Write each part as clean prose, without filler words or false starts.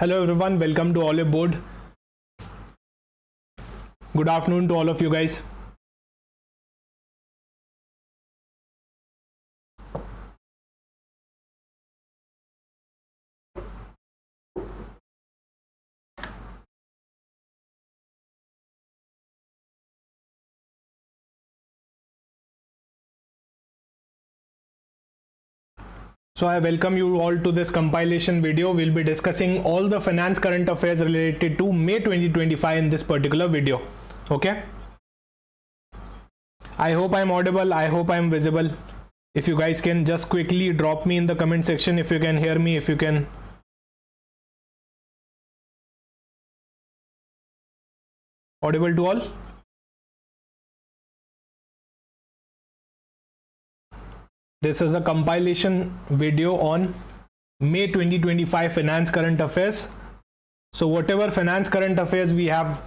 Hello everyone, welcome to all aboard. Good afternoon to all of you guys. So I welcome you all to this compilation video. We'll be discussing all the finance current affairs related to May 2025 in this particular video. Okay. I hope I'm audible. I hope I'm visible. If you guys can just quickly drop me in the comment section if you can hear me, if you can. Audible to all? This is a compilation video on May 2025 finance current affairs. So whatever finance current affairs we have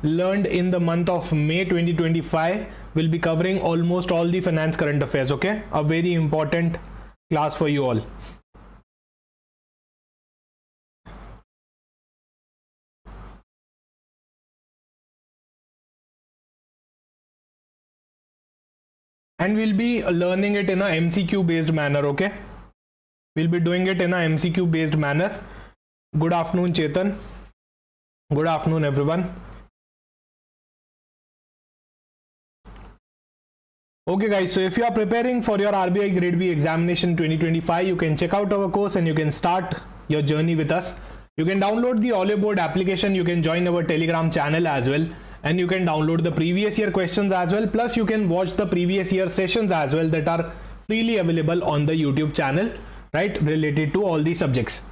learned in the month of May 2025 will be covering almost all the finance current affairs. Okay, a very important class for you all. And we'll be learning it in a MCQ based manner. Okay, we'll be doing it in a MCQ based manner. Good afternoon, Chetan. Good afternoon, everyone. Okay guys, so if you are preparing for your RBI Grade B examination 2025, you can check out our course and you can start your journey with us. You can download the All Aboard application, you can join our Telegram channel as well, and you can download the previous year questions as well, plus you can watch the previous year sessions as well that are freely available on the YouTube channel, right, related to all these subjects.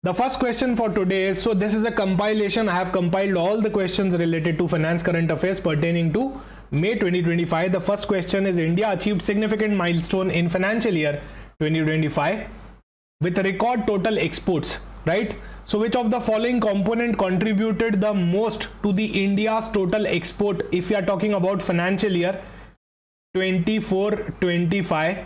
The first question for today is, so this is a compilation. I have compiled all the questions related to finance current affairs pertaining to May 2025. The first question is, India achieved significant milestone in financial year 2025 with record total exports, right? So which of the following component contributed the most to the India's total export if you are talking about financial year 24-25?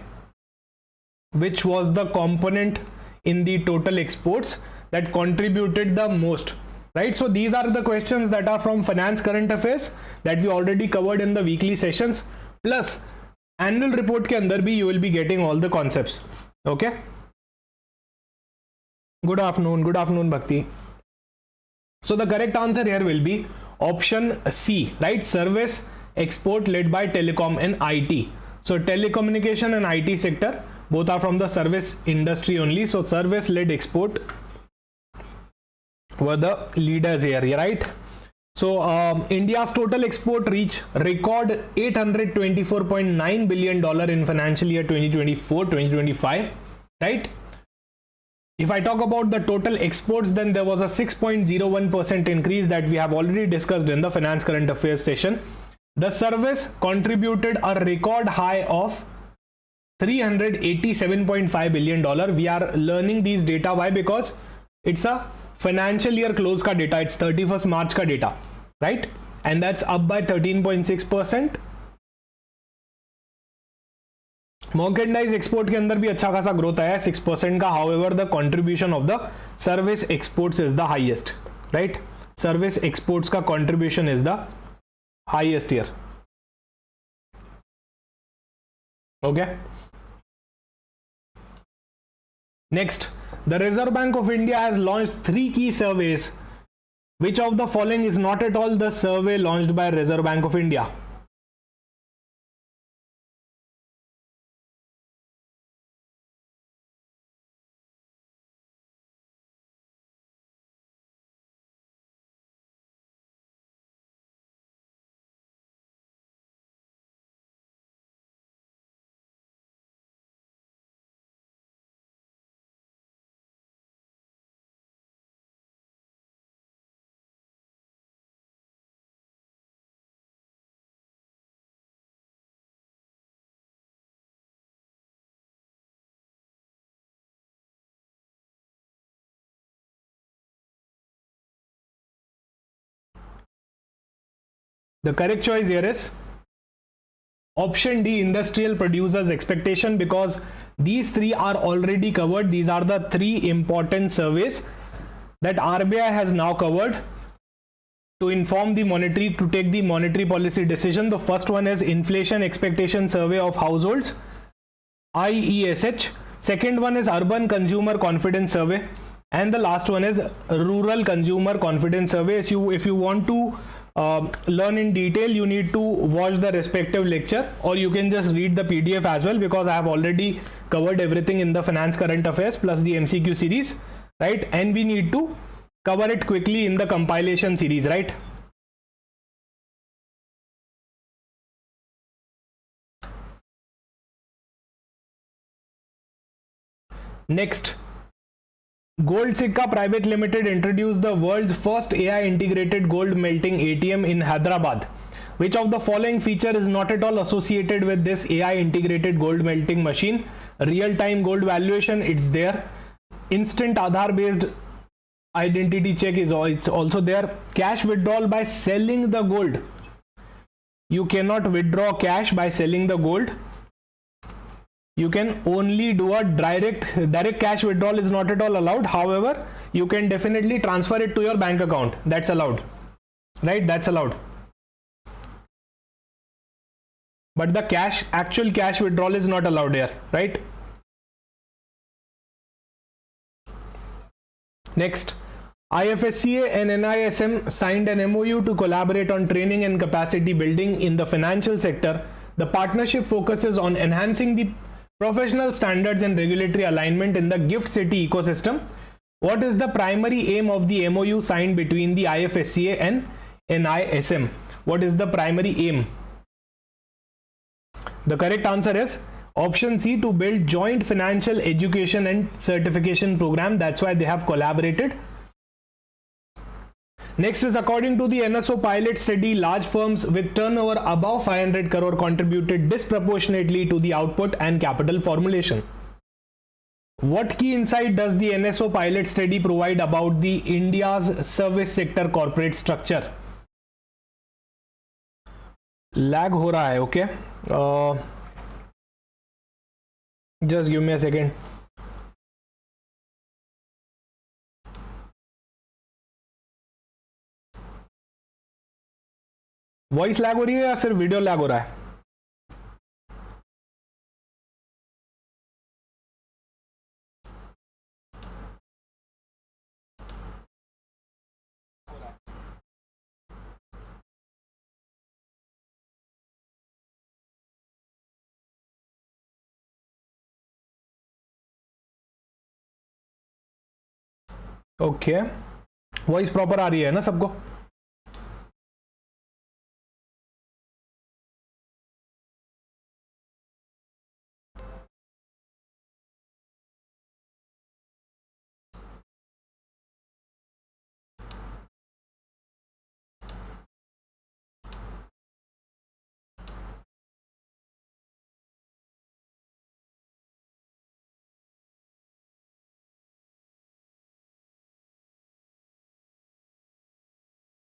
Which was the component in the total exports that contributed the most, right? So these are the questions that are from finance current affairs that we already covered in the weekly sessions, plus annual report ke andar bhi you will be getting all the concepts. Okay. Good afternoon Bhakti. So the correct answer here will be option C, right? Service export led by telecom and IT. So telecommunication and IT sector both are from the service industry only. So service led export were the leaders here, right? So India's total export reached record $824.9 billion in financial year 2024-2025, right? If I talk about the total exports, then there was a 6.01% increase that we have already discussed in the finance current affairs session. The service contributed a record high of $387.5 billion. We are learning these data. Why? Because it's a financial year close ka data. It's 31st March ka data, right? And that's up by 13.6%. Merchandise export के अंदर भी अच्छा खासा growth आया 6% का. However, the contribution of the service exports is the highest, right? Service exports का contribution is the highest here. Okay. Next, the Reserve Bank of India has launched 3 key surveys. Which of the following is not at all the survey launched by Reserve Bank of India? The correct choice here is option D, industrial producers expectation, because these three are already covered. These are the 3 important surveys that RBI has now covered to inform the to take the monetary policy decision. The first one is Inflation Expectation Survey of Households, IESH. Second one is Urban Consumer Confidence Survey, and the last one is Rural Consumer Confidence Survey. If you want to learn in detail, you need to watch the respective lecture, or you can just read the PDF as well, because I have already covered everything in the finance current affairs plus the MCQ series, right? And we need to cover it quickly in the compilation series, right? Next, Gold Sikka Private Limited introduced the world's first AI integrated gold melting ATM in Hyderabad. Which of the following feature is not at all associated with this AI integrated gold melting machine? Real-time gold valuation, it's there. Instant Aadhaar based identity check it's also there. Cash withdrawal by selling the gold. You cannot withdraw cash by selling the gold. You can only do a direct cash withdrawal is not at all allowed. However, you can definitely transfer it to your bank account. That's allowed, right? That's allowed. But the actual cash withdrawal is not allowed here, right? Next, IFSCA and NISM signed an MOU to collaborate on training and capacity building in the financial sector. The partnership focuses on enhancing the professional standards and regulatory alignment in the gift city ecosystem. What is the primary aim of the MOU signed between the IFSCA and NISM? What is the primary aim? The correct answer is option C, to build joint financial education and certification program. That's why they have collaborated. Next is, according to the NSO pilot study, large firms with turnover above 500 crore contributed disproportionately to the output and capital formulation. What key insight does the NSO pilot study provide about the India's service sector corporate structure? Lag हो रहा है, okay? Just give me a second. Voice lag हो रही है या सिर्फ video lag हो रहा है? ओके, वॉइस प्रॉपर आ रही है ना सबको?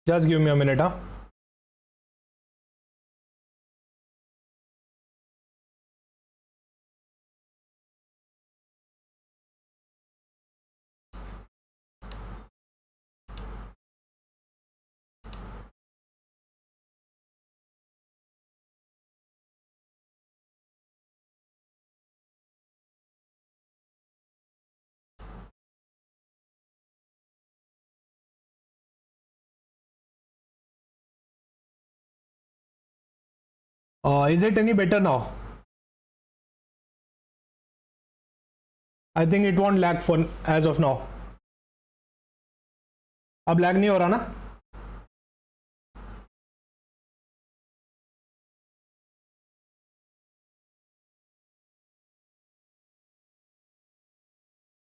Just give me a minute, huh? Is it any better now? I think it won't lag for as of now. अब lag नहीं हो रहा ना?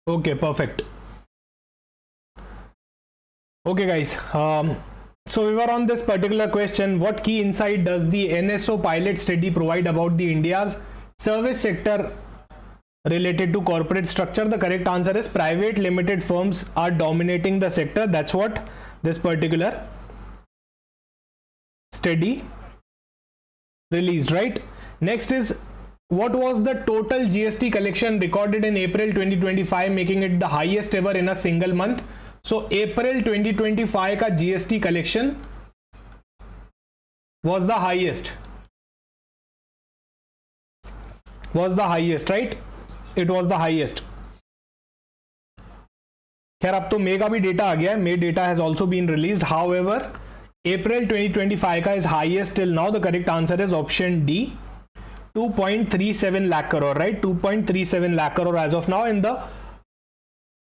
Okay, perfect. Okay, guys. So we were on this particular question. What key insight does the NSO pilot study provide about the India's service sector related to corporate structure? The correct answer is private limited firms are dominating the sector. That's what this particular study released, right? Next is, what was the total GST collection recorded in April 2025, making it the highest ever in a single month? So April 2025 का GST collection was the highest. Was the highest, right? It was the highest. खैर अब तो मई का भी data आ गया है. May data has also been released. However, April 2025 का is highest till now. The correct answer is option D. 2.37 lakh crore, right? 2.37 lakh crore as of now. In the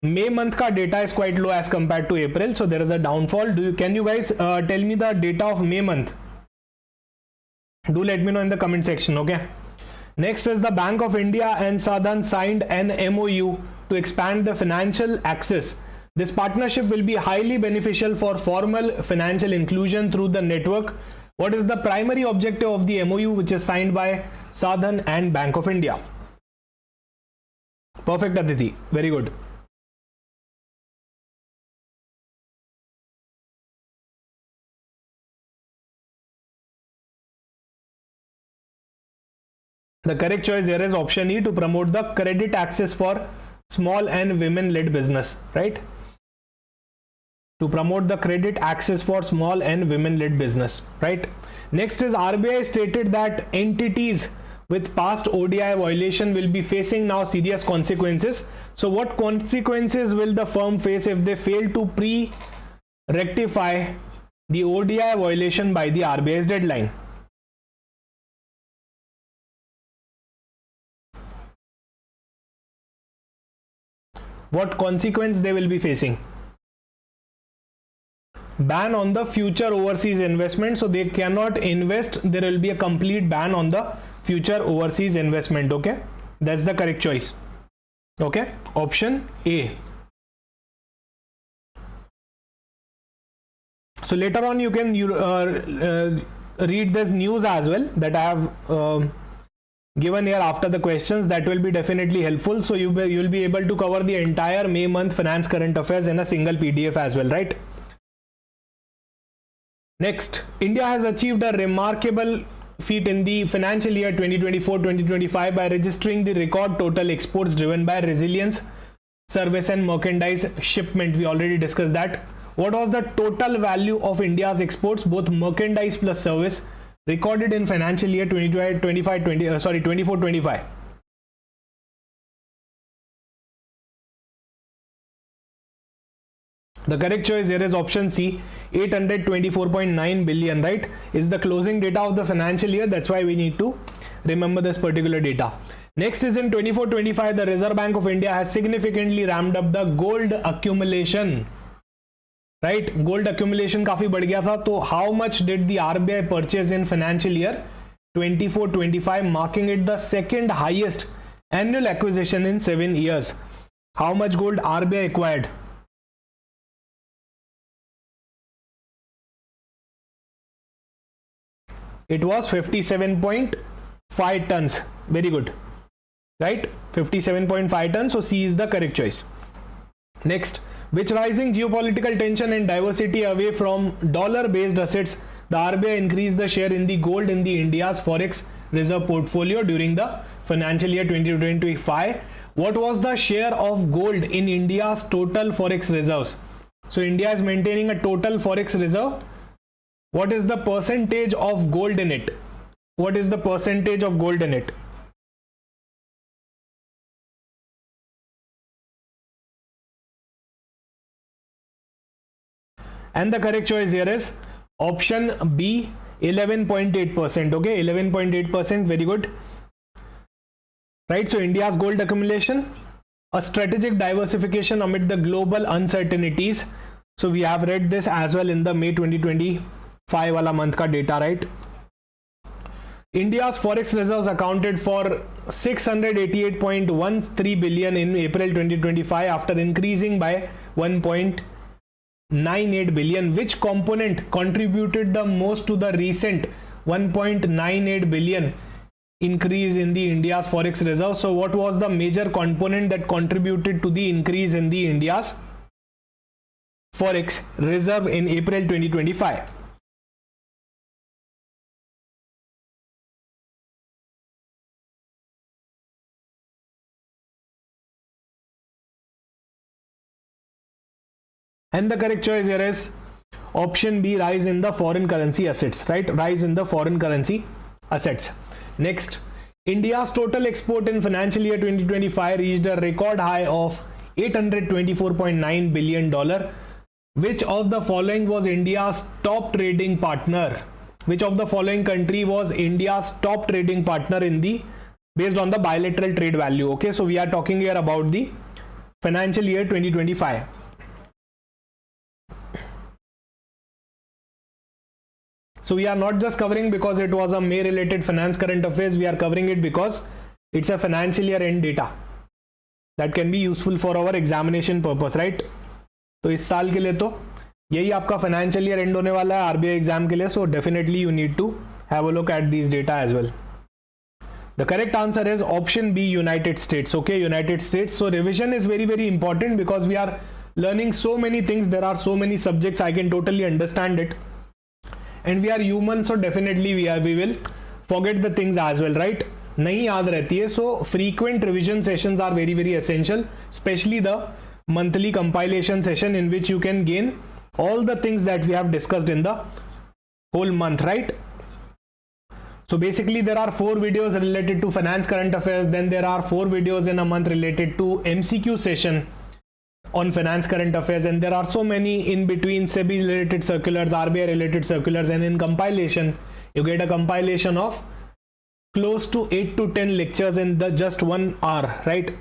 May month का data is quite low as compared to April, so there is a downfall. Can you guys tell me the data of May month? Do let me know in the comment section, okay? Next is the Bank of India and Southern signed an MOU to expand the financial access. This partnership will be highly beneficial for formal financial inclusion through the network. What is the primary objective of the MOU which is signed by Southern and Bank of India? Perfect, Aditi. Very good. The correct choice here is option E, to promote the credit access for small and women-led business, right? To promote the credit access for small and women-led business, right? Next is RBI stated that entities with past ODI violation will be facing now serious consequences. So what consequences will the firm face if they fail to rectify the ODI violation by the RBI's deadline? What consequence they will be facing? Ban on the future overseas investment, so they cannot invest. There will be a complete ban on the future overseas investment. Okay, that's the correct choice. Okay, option A. So later on you can read this news as well that I have given here after the questions. That will be definitely helpful. So you will be able to cover the entire May month finance current affairs in a single PDF as well, right? Next, India has achieved a remarkable feat in the financial year 2024-2025 by registering the record total exports driven by resilience, service and merchandise shipment. We already discussed that. What was the total value of India's exports, both merchandise plus service, recorded in financial year 24-25? The correct choice here is option C, 824.9 billion, right? Is the closing data of the financial year. That's why we need to remember this particular data. Next is in 24-25, the Reserve Bank of India has significantly ramped up the gold accumulation, right? Gold accumulation काफी बढ़ गया था. तो how much did the RBI purchase in financial year 24-25, marking it the second highest annual acquisition in 7 years? How much gold RBI acquired? It was 57.5 tons. Very good, right? 57.5 tons. So C is the correct choice. Next, which rising geopolitical tension and diversity away from dollar-based assets, the RBI increased the share in the gold in the India's forex reserve portfolio during the financial year 2025. What was the share of gold in India's total forex reserves? So India is maintaining a total forex reserve. What is the percentage of gold in it? What is the percentage of gold in it? And the correct choice here is option B, 11.8%. Okay, 11.8%. Very good. Right, so India's gold accumulation, a strategic diversification amid the global uncertainties. So we have read this as well in the May 2025 wala month ka data, right? India's forex reserves accounted for 688.13 billion in April 2025 after increasing by 1.98 billion. Which component contributed the most to the recent 1.98 billion increase in the India's forex reserve? So what was the major component that contributed to the increase in the India's forex reserve in April 2025? And the correct choice here is option B, rise in the foreign currency assets, right? Rise in the foreign currency assets. Next, India's total export in financial year 2025 reached a record high of $824.9 billion. Which of the following was India's top trading partner? Which of the following country was India's top trading partner in the based on the bilateral trade value? Okay, so we are talking here about the financial year 2025. So we are not just covering because it was a May related finance current affairs, we are covering it because it's a financial year end data that can be useful for our examination purpose, right? तो इस साल के लिए तो यही आपका financial year and होने वाला है आरबीआई एग्जाम के लिए, so definitely you need to have a look at this data as well. The correct answer is option B, United States. Okay, United States. So revision is very, very important because we are learning so many things. There are so many subjects. I can totally understand it. And we are human, so definitely we will forget the things as well, right? नहीं याद रहती है. So frequent revision sessions are very, very essential, especially the monthly compilation session in which you can gain all the things that we have discussed in the whole month, right? So basically there are 4 videos related to finance current affairs, then there are 4 videos in a month related to MCQ session on finance current affairs, and there are so many in between SEBI related circulars, RBI related circulars, and in compilation you get a compilation of close to 8 to 10 lectures in the just 1 hour, right?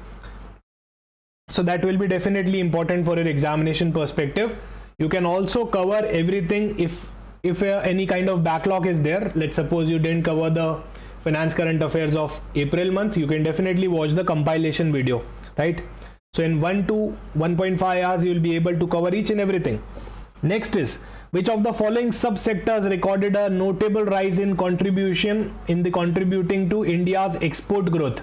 So that will be definitely important for your examination perspective. You can also cover everything if any kind of backlog is there. Let's suppose you didn't cover the finance current affairs of April month, you can definitely watch the compilation video, right? So in 1 to 1.5 hours you will be able to cover each and everything. Next is, which of the following subsectors recorded a notable rise in contributing to India's export growth?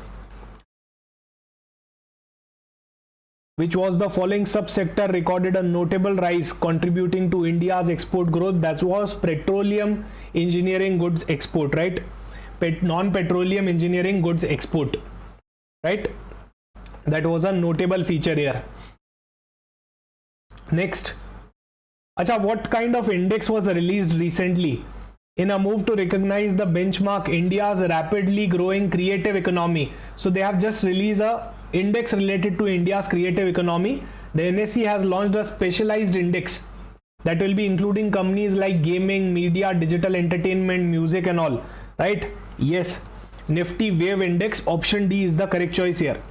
Which was the following subsector recorded a notable rise contributing to India's export growth? That was petroleum engineering goods export, right? Non-petroleum engineering goods export, right? That was a notable feature here. Next, acha, what kind of index was released recently in a move to recognize the benchmark India's rapidly growing creative economy? So they have just released a index related to India's creative economy. The NSE has launched a specialized index that will be including companies like gaming, media, digital entertainment, music and all, right? Yes, Nifty Wave Index, option D is the correct choice here.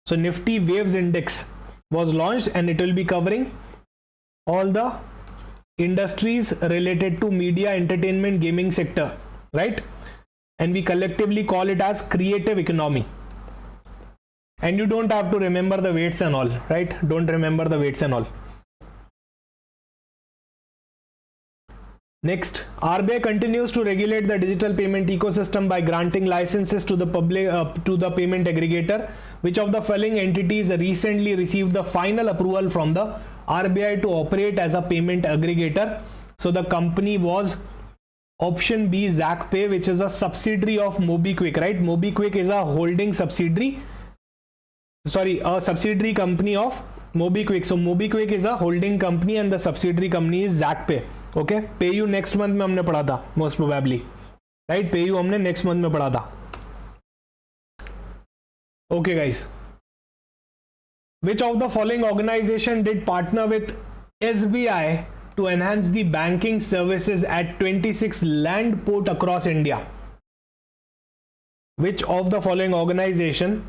So Nifty Waves Index was launched and it will be covering all the industries related to media, entertainment, gaming sector, right? And we collectively call it as creative economy. And you don't have to remember the weights and all, right? Don't remember the weights and all. Next, RBI continues to regulate the digital payment ecosystem by granting licenses to the public to the payment aggregator. Which of the following entities recently received the final approval from the RBI to operate as a payment aggregator? So the company was option B, ZachPay, which is a subsidiary of MobiKwik, right? MobiKwik is a holding subsidiary. Sorry, a subsidiary company of MobiKwik. So MobiKwik is a holding company and the subsidiary company is ZachPay. Okay, PayU next month में हमने पढ़ा था most probably, right? PayU हमने next month में पढ़ा था. Okay guys, which of the following organization did partner with SBI to enhance the banking services at 26 land port across India? Which of the following organization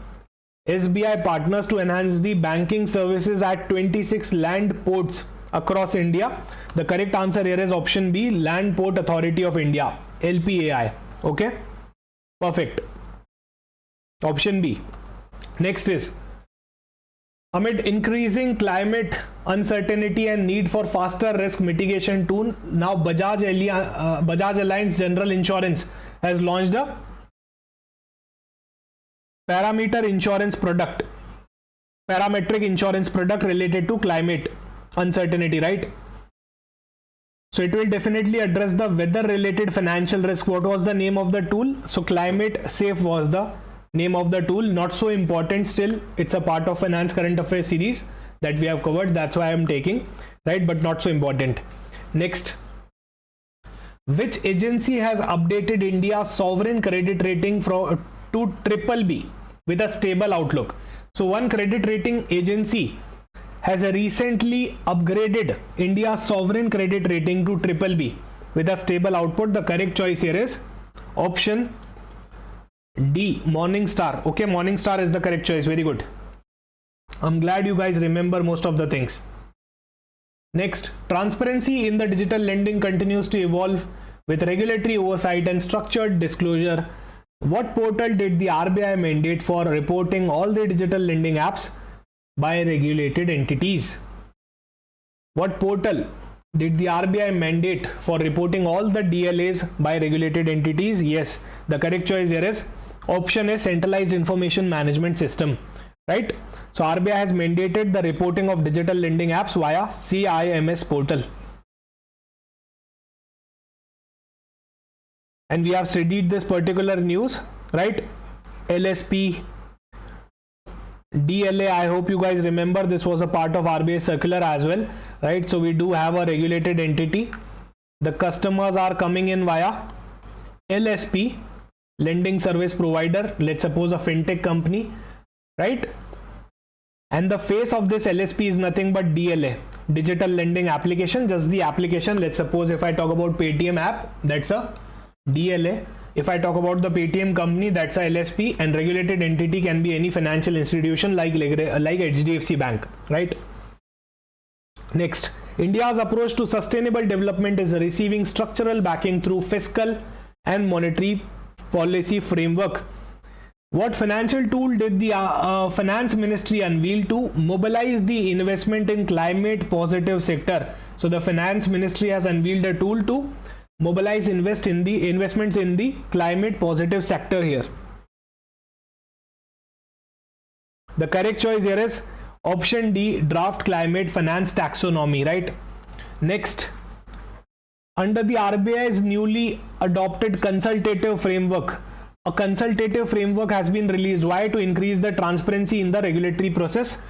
SBI partners to enhance the banking services at 26 land ports across India? The correct answer here is option B, Land Port Authority of India, LPAI. Okay, perfect. Option B. Next is, amid increasing climate uncertainty and need for faster risk mitigation tool, now Bajaj Allianz General Insurance has launched a parametric insurance product related to climate uncertainty, right? So it will definitely address the weather related financial risk. What was the name of the tool? So Climate Safe was the name of the tool. Not so important, still it's a part of finance current affairs series. that we have covered. That's why I'm taking, right? But not so important. Next, which agency has updated India's sovereign credit rating to BBB with a stable outlook? So one credit rating agency has recently upgraded India's sovereign credit rating to BBB with a stable output. The correct choice here is option D, Morningstar. Okay, Morningstar is the correct choice. Very good. I'm glad you guys remember most of the things. Next, transparency in the digital lending continues to evolve with regulatory oversight and structured disclosure. What portal did the RBI mandate for reporting all the digital lending apps by regulated entities? What portal did the RBI mandate for reporting all the DLAs by regulated entities? Yes, the correct choice here is option A, Centralized Information Management System, right? So RBI has mandated the reporting of digital lending apps via CIMS portal. And we have studied this particular news, right? LSP, DLA, I hope you guys remember this was a part of RBI circular as well, right? So we do have a regulated entity. The customers are coming in via LSP, lending service provider, let's suppose a fintech company, right? And the face of this LSP is nothing but DLA, digital lending application, just the application. Let's suppose if I talk about Paytm app, that's a DLA. If I talk about the Paytm company, that's a LSP, and regulated entity can be any financial institution like HDFC Bank, right? Next, India's approach to sustainable development is receiving structural backing through fiscal and monetary policy framework. What financial tool did the finance ministry unveil to mobilize the investment in climate positive sector? So the finance ministry has unveiled a tool to mobilize investments in the climate positive sector here. The correct choice here is option D, draft climate finance taxonomy, right? Next, under the RBI's newly adopted consultative framework, a consultative framework has been released. Why? To increase the transparency in the regulatory process.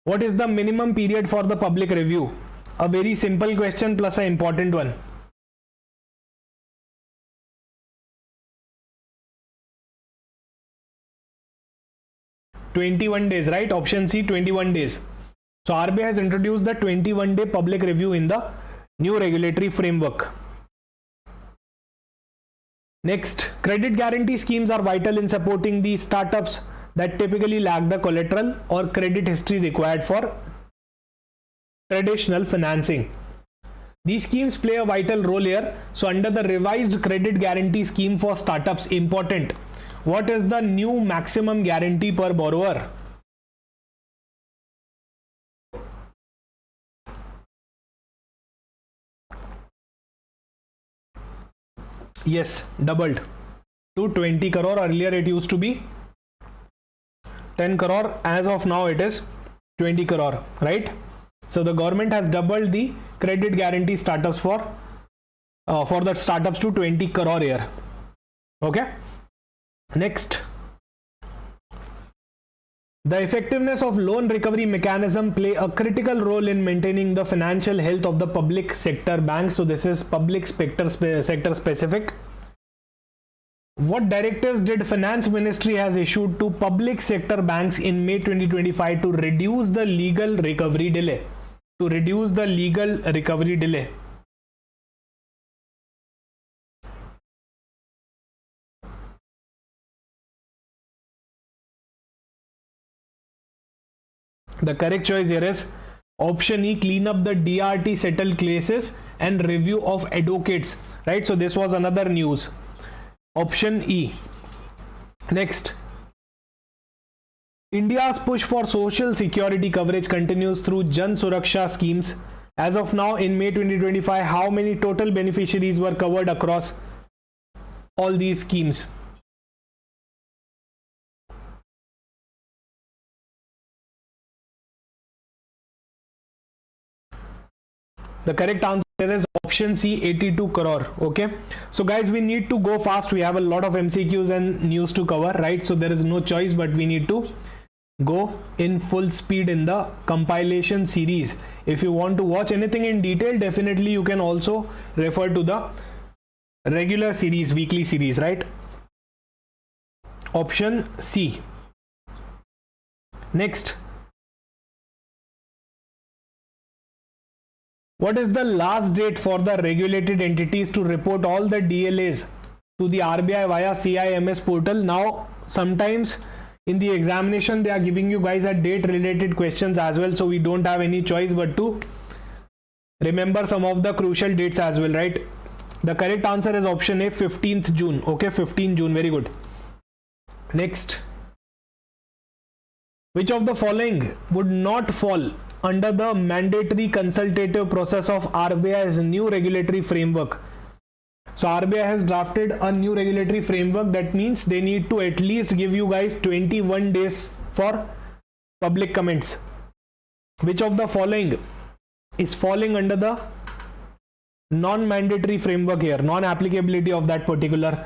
What is the minimum period for the public review? A very simple question plus an important one. 21 days, right? Option C, 21 days. So RBI has introduced the 21-day public review in the new regulatory framework. Next, credit guarantee schemes are vital in supporting the startups that typically lack the collateral or credit history required for traditional financing. These schemes play a vital role here. So under the revised credit guarantee scheme for startups, important, what is the new maximum guarantee per borrower? Yes, doubled to 20 crore. Earlier it used to be 10 crore. As of now it is 20 crore, right? So the government has doubled the credit guarantee startups for the startups to 20 crore here. Okay. Next, the effectiveness of loan recovery mechanism play a critical role in maintaining the financial health of the public sector banks. So this is public sector specific. What directives did Finance Ministry has issued to public sector banks in May 2025 to reduce the legal recovery delay? To reduce the legal recovery delay. The correct choice here is option E, clean up the DRT settled cases and review of advocates, right? So this was another news. Option E. Next, India's push for social security coverage continues through Jan Suraksha schemes. As of now, in May 2025, how many total beneficiaries were covered across all these schemes? The correct answer is option C, 82 crore. Okay. So guys, we need to go fast. We have a lot of MCQs and news to cover, right? So there is no choice, but we need to go in full speed in the compilation series. If you want to watch anything in detail, definitely you can also refer to the regular series, weekly series, right? Option C. Next, what is the last date for the regulated entities to report all the DLAs to the RBI via CIMS portal? Now, sometimes in the examination they are giving you guys a date related questions as well, so we don't have any choice but to remember some of the crucial dates as well, right? The correct answer is option A, 15th June. Okay, 15 June, very good. Next, which of the following would not fall under the mandatory consultative process of RBI's new regulatory framework? So RBI has drafted a new regulatory framework. That means they need to at least give you guys 21 days for public comments. Which of the following is falling under the non-mandatory framework here, non-applicability of that particular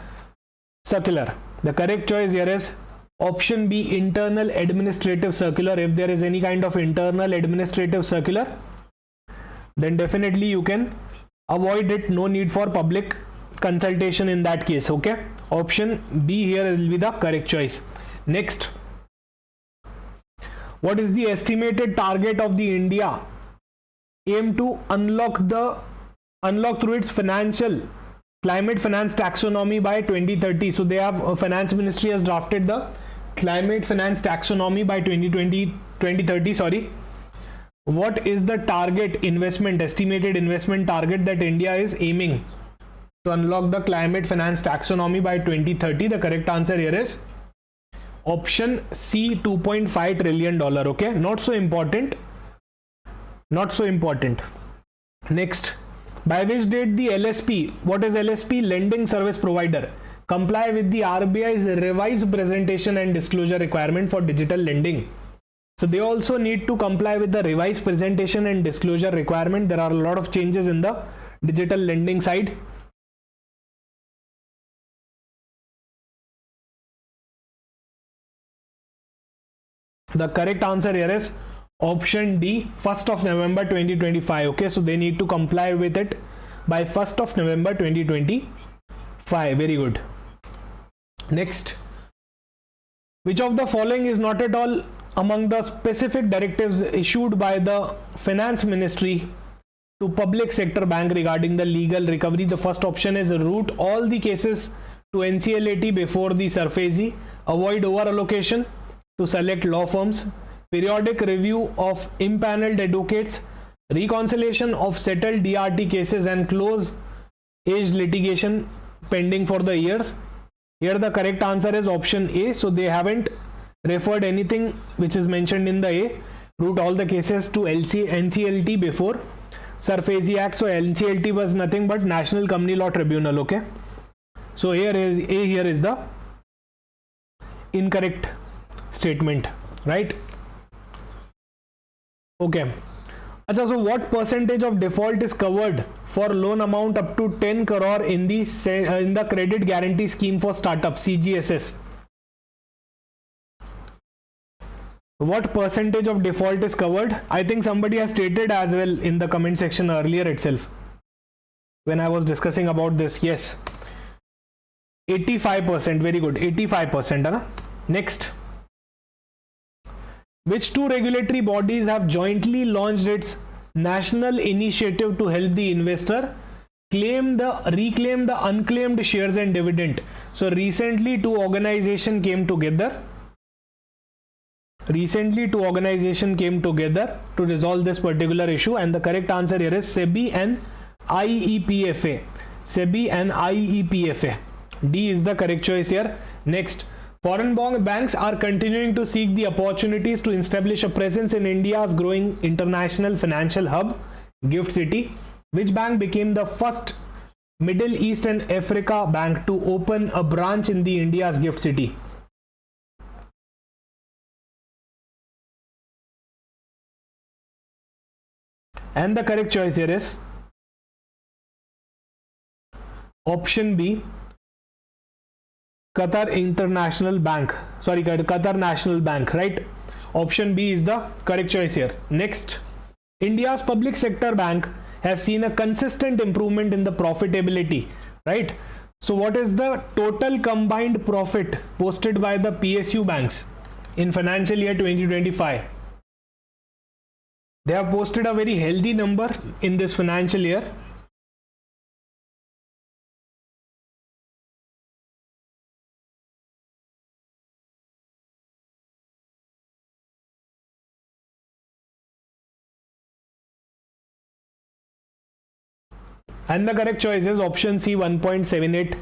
circular? The correct choice here is option B, internal administrative circular. If there is any kind of internal administrative circular, then definitely you can avoid it. No need for public consultation in that case. Okay, option B here will be the correct choice. Next, what is the estimated target of the India aim to unlock through its climate finance taxonomy by 2030? So they have finance ministry has drafted the climate finance taxonomy by 2030. Sorry, what is the estimated investment target that India is aiming to unlock the climate finance taxonomy by 2030? The correct answer here is option C, $2.5 trillion. Okay, not so important. Next, by which date the LSP, what is LSP? Lending service provider, comply with the RBI's revised presentation and disclosure requirement for digital lending? So they also need to comply with the revised presentation and disclosure requirement. There are a lot of changes in the digital lending side. The correct answer here is option D, 1st of November 2025. Okay, so they need to comply with it by 1st of November 2025. Very good. Next, which of the following is not at all among the specific directives issued by the finance ministry to public sector bank regarding the legal recovery? The first option is route all the cases to NCLAT before the SARFAESI, avoid over allocation to select law firms, periodic review of impaneled advocates, reconciliation of settled DRT cases, and close age litigation pending for the years. Here the correct answer is option A. So they haven't referred anything which is mentioned in the A. Route all the cases to NCLT before SARFAESI Act. So NCLT was nothing but National Company Law Tribunal. Okay, so here is the incorrect statement, right? Okay. Achha, so what percentage of default is covered for loan amount up to 10 crore in the credit guarantee scheme for startup, CGSS? What percentage of default is covered? I think somebody has stated as well in the comment section earlier itself when I was discussing about this. Yes, 85%. Very good, 85%. Huh? Next, which two regulatory bodies have jointly launched its national initiative to help the investor reclaim the unclaimed shares and dividend? So recently two organizations came together to resolve this particular issue, and the correct answer here is SEBI and IEPFA. D is the correct choice here. Next, foreign banks are continuing to seek the opportunities to establish a presence in India's growing international financial hub, Gift City. Which bank became the first Middle East and Africa bank to open a branch in the India's Gift City? And the correct choice here is option B, Qatar National Bank, right? Option B is the correct choice here. Next, India's public sector bank have seen a consistent improvement in the profitability, right? So what is the total combined profit posted by the PSU banks in financial year 2025? They have posted a very healthy number in this financial year. And the correct choice is option C, 1.78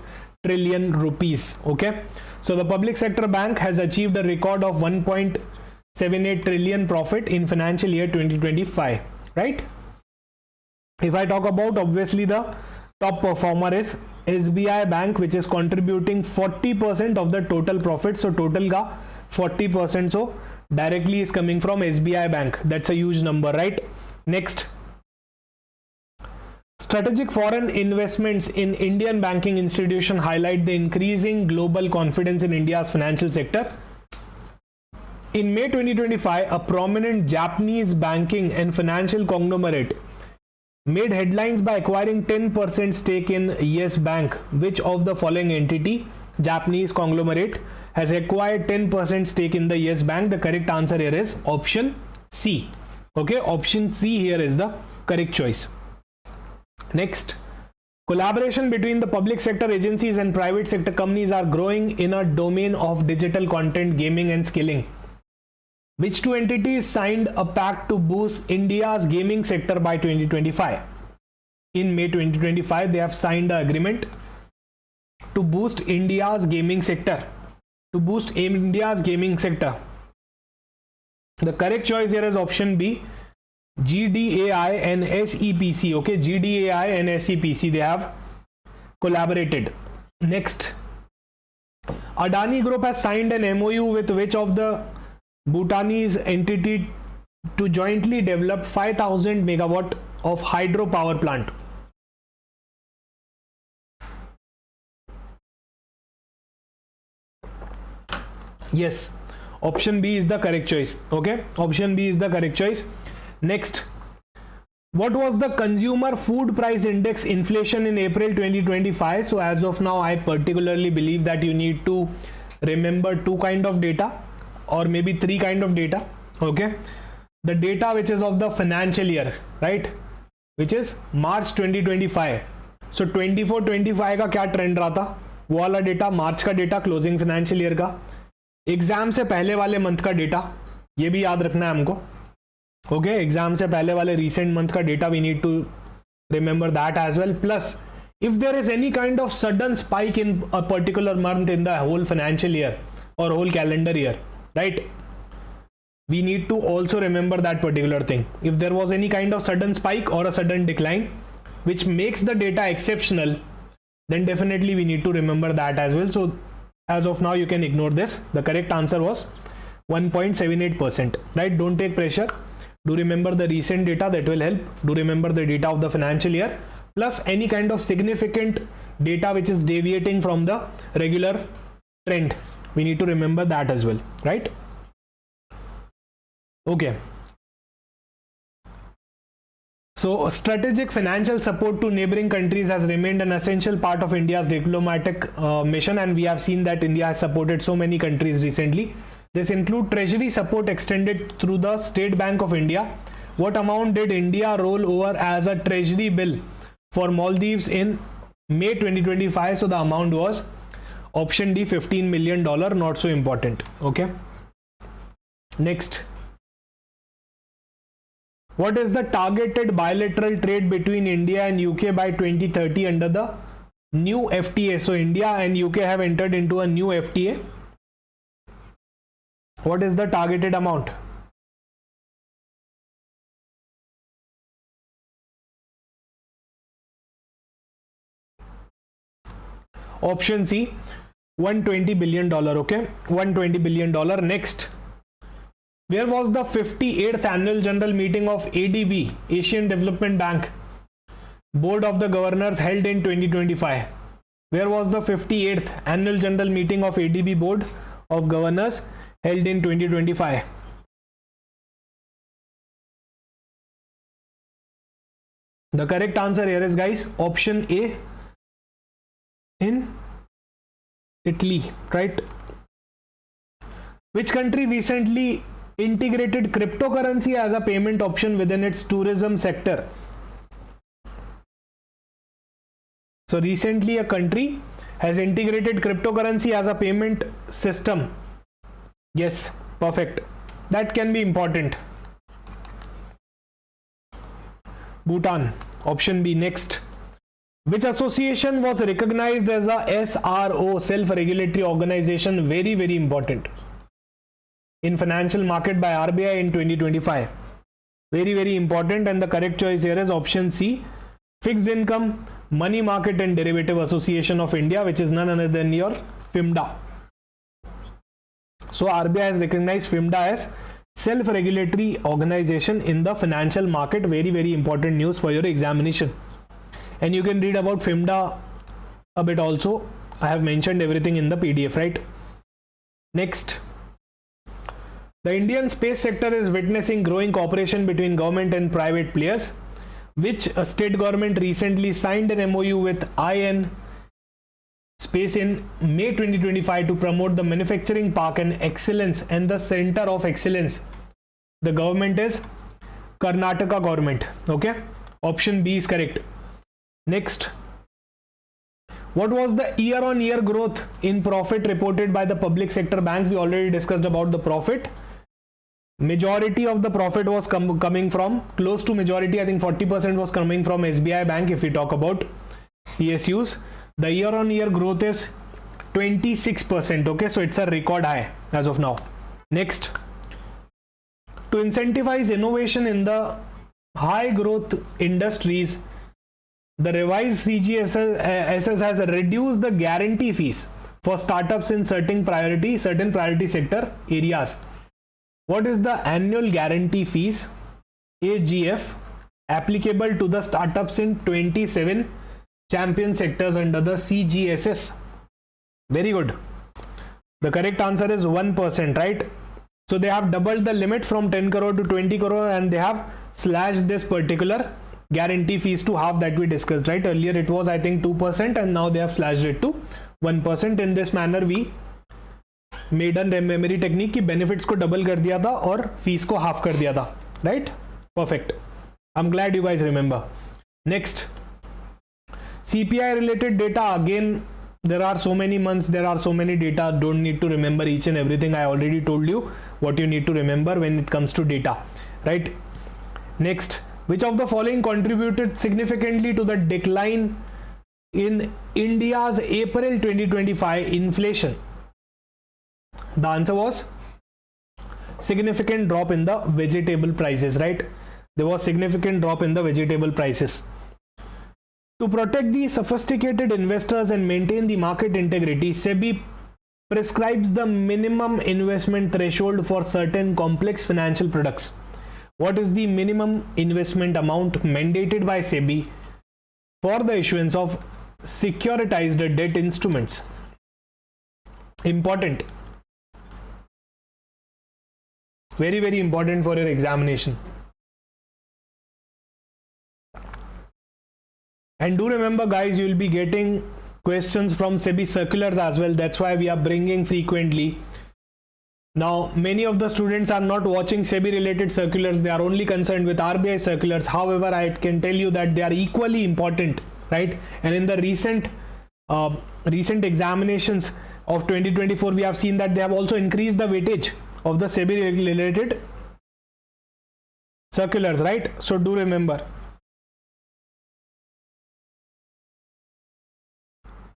trillion rupees. Okay, so the public sector bank has achieved a record of 1.78 trillion profit in financial year 2025, right? If I talk about, obviously the top performer is SBI Bank, which is contributing 40% of the total profit. So total ka 40%, so directly is coming from SBI Bank. That's a huge number, right? Next, strategic foreign investments in Indian banking institution highlight the increasing global confidence in India's financial sector. In May 2025, a prominent Japanese banking and financial conglomerate made headlines by acquiring 10% stake in Yes Bank. Which of the following entity, Japanese conglomerate, has acquired 10% stake in the Yes Bank? The correct answer here is option C. Okay, option C here is the correct choice. Next, collaboration between the public sector agencies and private sector companies are growing in a domain of digital content, gaming and skilling. Which two entities signed a pact to boost India's gaming sector by 2025? In May 2025, they have signed the agreement to boost India's gaming sector. The correct choice here is option B, GDAI and SEPC. Okay, GDAI and SEPC, they have collaborated. Next, Adani Group has signed an MOU with which of the Bhutanese entity to jointly develop 5,000 megawatt of hydro power plant? Yes, option B is the correct choice. Okay, option B is the correct choice. Next, what was the consumer food price index inflation in April 2025? So as of now, I particularly believe that you need to remember two kind of data, or maybe three kind of data. Okay, the data which is of the financial year, right, which is March 2025. So 24-25 का क्या trend रहा था, वो वाला data, मार्च का data, closing financial year का, exam से पहले वाले मंथ का डेटा, ये भी याद रखना है हमको. ओके, एग्जाम से पहले वाले रीसेंट मंथ का data, we need to remember that as well. Plus if there is any kind of sudden spike in a particular month in the whole financial year or whole calendar year, right, we need to also remember that particular thing. If there was any kind of sudden spike or a sudden decline which makes the data exceptional, then definitely we need to remember that as well. So as of now, you can ignore this. The correct answer was 1.78%, right? Don't take pressure. Do remember the recent data, that will help. Do remember the data of the financial year, plus any kind of significant data which is deviating from the regular trend. We need to remember that as well, right? Okay. So strategic financial support to neighboring countries has remained an essential part of India's diplomatic mission, and we have seen that India has supported so many countries recently. This includes treasury support extended through the State Bank of India. What amount did India roll over as a treasury bill for Maldives in May 2025? So the amount was option D, $15 million, not so important. Okay. Next. What is the targeted bilateral trade between India and UK by 2030 under the new FTA? So India and UK have entered into a new FTA. What is the targeted amount? Option C, $120 billion. Okay, $120 billion. Next. Where was the 58th annual general meeting of ADB, Asian Development Bank Board of the Governors held in 2025? Where was the 58th annual general meeting of ADB Board of Governors held in 2025? The correct answer here is, guys, option A, in Italy, right? Which country recently integrated cryptocurrency as a payment option within its tourism sector? So recently a country has integrated cryptocurrency as a payment system. Yes, perfect. That can be important. Bhutan, option B. Next, which association was recognized as a SRO, self-regulatory organization, very, very important, in financial market by RBI in 2025? Very, very important. And the correct choice here is option C, Fixed Income, Money Market and Derivative Association of India, which is none other than your FIMDA. So RBI has recognized FIMDA as self-regulatory organization in the financial market. Very, very important news for your examination. And you can read about FIMDA a bit also. I have mentioned everything in the PDF, right? Next, the Indian space sector is witnessing growing cooperation between government and private players. Which state government recently signed an MOU with IN Space in May 2025 to promote the manufacturing park and excellence and the center of excellence? The government is Karnataka government. Okay, option B is correct. Next, what was the year-on-year growth in profit reported by the public sector banks? We already discussed about the profit. Majority of the profit was coming from, close to majority, I think 40% was coming from SBI Bank. If we talk about PSUs, the year-on-year growth is 26%. Okay, so it's a record high as of now. Next, to incentivize innovation in the high growth industries, the revised CGSS has reduced the guarantee fees for startups in certain priority sector areas. What is the annual guarantee fees, AGF, applicable to the startups in 27 champion sectors under the CGSS? Very good. The correct answer is 1%, right? So they have doubled the limit from 10 crore to 20 crore and they have slashed this particular guarantee fees to half that we discussed, right? Earlier it was, I think, 2% and now they have slashed it to 1%. In this manner we मेडन memory technique की benefits को double कर दिया था और fees को half कर दिया था, right? Perfect. I am glad you guys remember. Next, CPI related data. Again, there are so many months, there are so many data, don't need to remember each and everything. I already told you what you need to remember when it comes to data, right? Next, which of the following contributed significantly to the decline in India's April 2025 inflation? The answer was significant drop in the vegetable prices, right? There was significant drop in the vegetable prices. To protect the sophisticated investors and maintain the market integrity, SEBI prescribes the minimum investment threshold for certain complex financial products. What is the minimum investment amount mandated by SEBI for the issuance of securitized debt instruments? Important. Very, very important for your examination. And do remember, guys, you will be getting questions from SEBI circulars as well. That's why we are bringing frequently. Now, many of the students are not watching SEBI related circulars. They are only concerned with RBI circulars. However, I can tell you that they are equally important, right? And in the recent examinations of 2024, we have seen that they have also increased the weightage of the SEBI related circulars, right? So do remember.